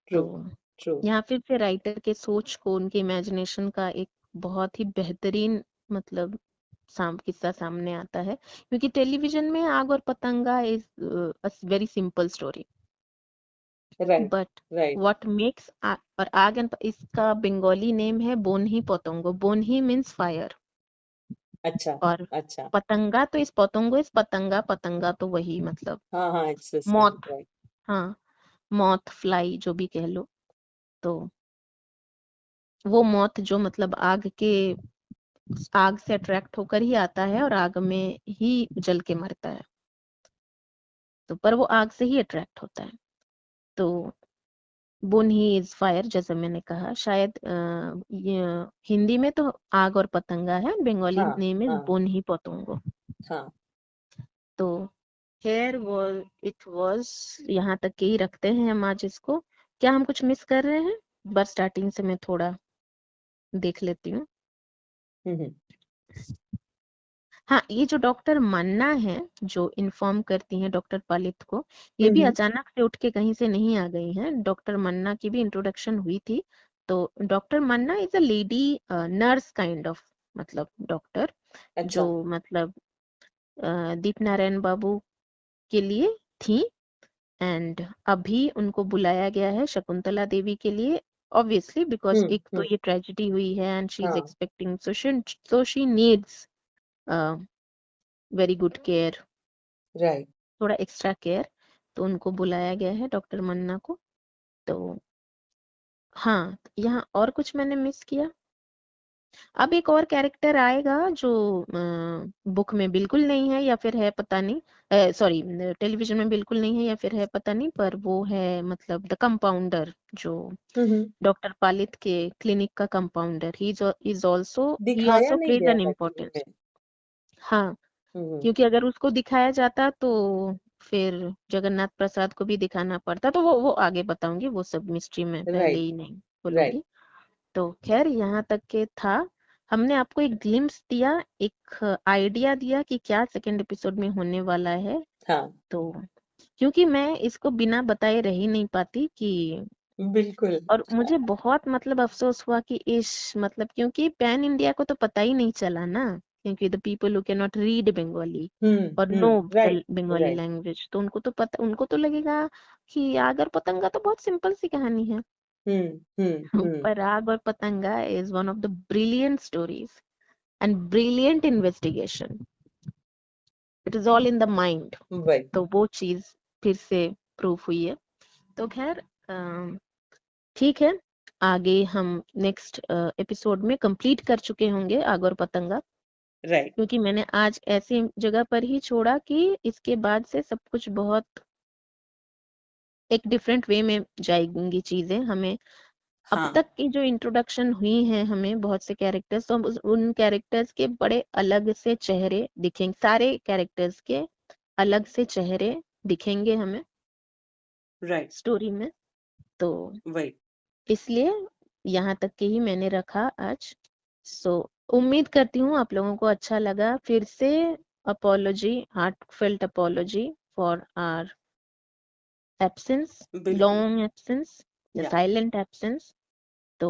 ट्रू तो ट्रू। यहाँ फिर से राइटर के सोच को, उनके इमेजिनेशन का एक बहुत ही बेहतरीन मतलब किस्सा सामने आता है। क्योंकि टेलीविजन में आग और पतंगा is very simple story, right but right. What makes और आग एंड इसका बंगाली नेम है बोनही पतंगो। बोनही मीन्स फायर, अच्छा और अच्छा। पतंगा तो इस पतंगो इस पतंगा, पतंगा तो वही मतलब हाँ हाँ, इट्स द सेम मौत। राइट। हाँ, मौत, फ्लाई जो भी कह लो। तो वो मौत जो मतलब आग से अट्रैक्ट होकर ही आता है और आग में ही जल के मरता है। तो पर वो आग से ही अट्रैक्ट होता है। तो बुन ही इज फायर, जैसे मैंने कहा। शायद ये हिंदी में तो आग और पतंगा है, बंगाली हाँ नेम इज हाँ बुन ही पतंगो। हाँ। तो हेयर वॉज इट वॉज, यहाँ तक के ही रखते हैं हम आज इसको। क्या हम कुछ मिस कर रहे हैं? बस स्टार्टिंग से मैं थोड़ा देख लेती हूँ। हम्म हाँ, ये जो डॉक्टर मन्ना है जो इन्फॉर्म करती हैं डॉक्टर पालित को, ये भी हम्म। अचानक से उठ के कहीं से नहीं आ गई हैं। डॉक्टर मन्ना की भी इंट्रोडक्शन हुई थी। तो doctor Manna is a lady nurse kind of, मतलब डॉक्टर अच्छा। जो मतलब दीप नारायण बाबू के लिए थी। एंड अभी उनको बुलाया गया है शकुंतला देवी के लिए, ऑब्वियसली बिकॉज एक तो हम्म। ये ट्रेजेडी हुई है एंड शी इज हाँ expecting, so she needs very good care, right. थोड़ा एक्स्ट्रा केयर। तो उनको बुलाया गया है डॉक्टर मन्ना को। तो हाँ, यहाँ और कुछ मैंने मिस किया। अब एक और कैरेक्टर आएगा जो बुक में बिल्कुल नहीं है या फिर है पता नहीं, सॉरी टेलीविजन में बिल्कुल नहीं है या फिर है पता नहीं, पर वो है मतलब द कंपाउंडर जो हम्म। डॉक्टर पालित के क्लिनिक का कंपाउंडर। ही दिखाया ऑल्सो नहीं प्लेज गया एन एक्चुअली में। इम्पोर्टेंस। हाँ, हम्म। क्योंकि अगर उसको दिखाया जाता तो फिर जगन्नाथ प्रसाद को भी दिखाना पड़ता। तो वो आगे बताऊंगी, वो सब मिस्ट्री में पहले राइट ही नहीं राइट। बोलूंगी। तो खैर यहाँ तक के था। हमने आपको एक ग्लिम्स दिया, एक आइडिया दिया कि क्या सेकंड एपिसोड में होने वाला है। हाँ तो क्योंकि मैं इसको बिना बताए रह ही नहीं पाती कि, बिल्कुल। और मुझे बहुत मतलब अफसोस हुआ कि इस मतलब क्योंकि पैन इंडिया को तो पता ही नहीं चला ना, क्योंकि the people who can not read Bengali और know the right Bengali right. Language, तो उनको तो पता, उनको तो लगेगा कि आग और पतंगा तो बहुत सिंपल सी कहानी है। पर आग और पतंगा is one of the brilliant stories and brilliant investigation. It is all in the mind. वही। तो वो चीज फिर से प्रूफ हुई है। तो खैर ठीक है, आगे हम नेक्स्ट एपिसोड में कंप्लीट कर चुके होंगे आग और पतंगा। राइट। क्योंकि मैंने आज ऐसी जगह पर ही छोड़ा कि इसके बाद से सब कुछ बहुत एक डिफरेंट वे में जाएंगी चीजें। हमें अब हाँ तक की जो इंट्रोडक्शन हुई है हमें बहुत से कैरेक्टर्स, तो हम उन कैरेक्टर्स के बड़े अलग से चेहरे दिखेंगे, सारे कैरेक्टर्स के अलग से चेहरे दिखेंगे हमें राइट, स्टोरी में, तो वही। इसलिए यहाँ तक के ही मैंने रखा आज। सो उम्मीद करती हूँ आप लोगों को अच्छा लगा। फिर से apology, heartfelt apology for our absence, बिल्कुल, लॉन्ग एब्सेंस या या साइलेंट एब्सेंस। तो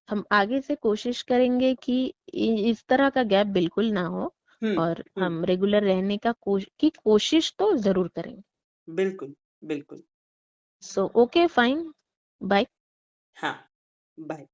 हम आगे से कोशिश करेंगे कि इस तरह का गैप बिल्कुल ना हो, हुँ, और हुँ, हम रेगुलर रहने का कोशिश तो जरूर करेंगे। बिल्कुल, बिल्कुल। So okay fine, bye. हाँ, बाय।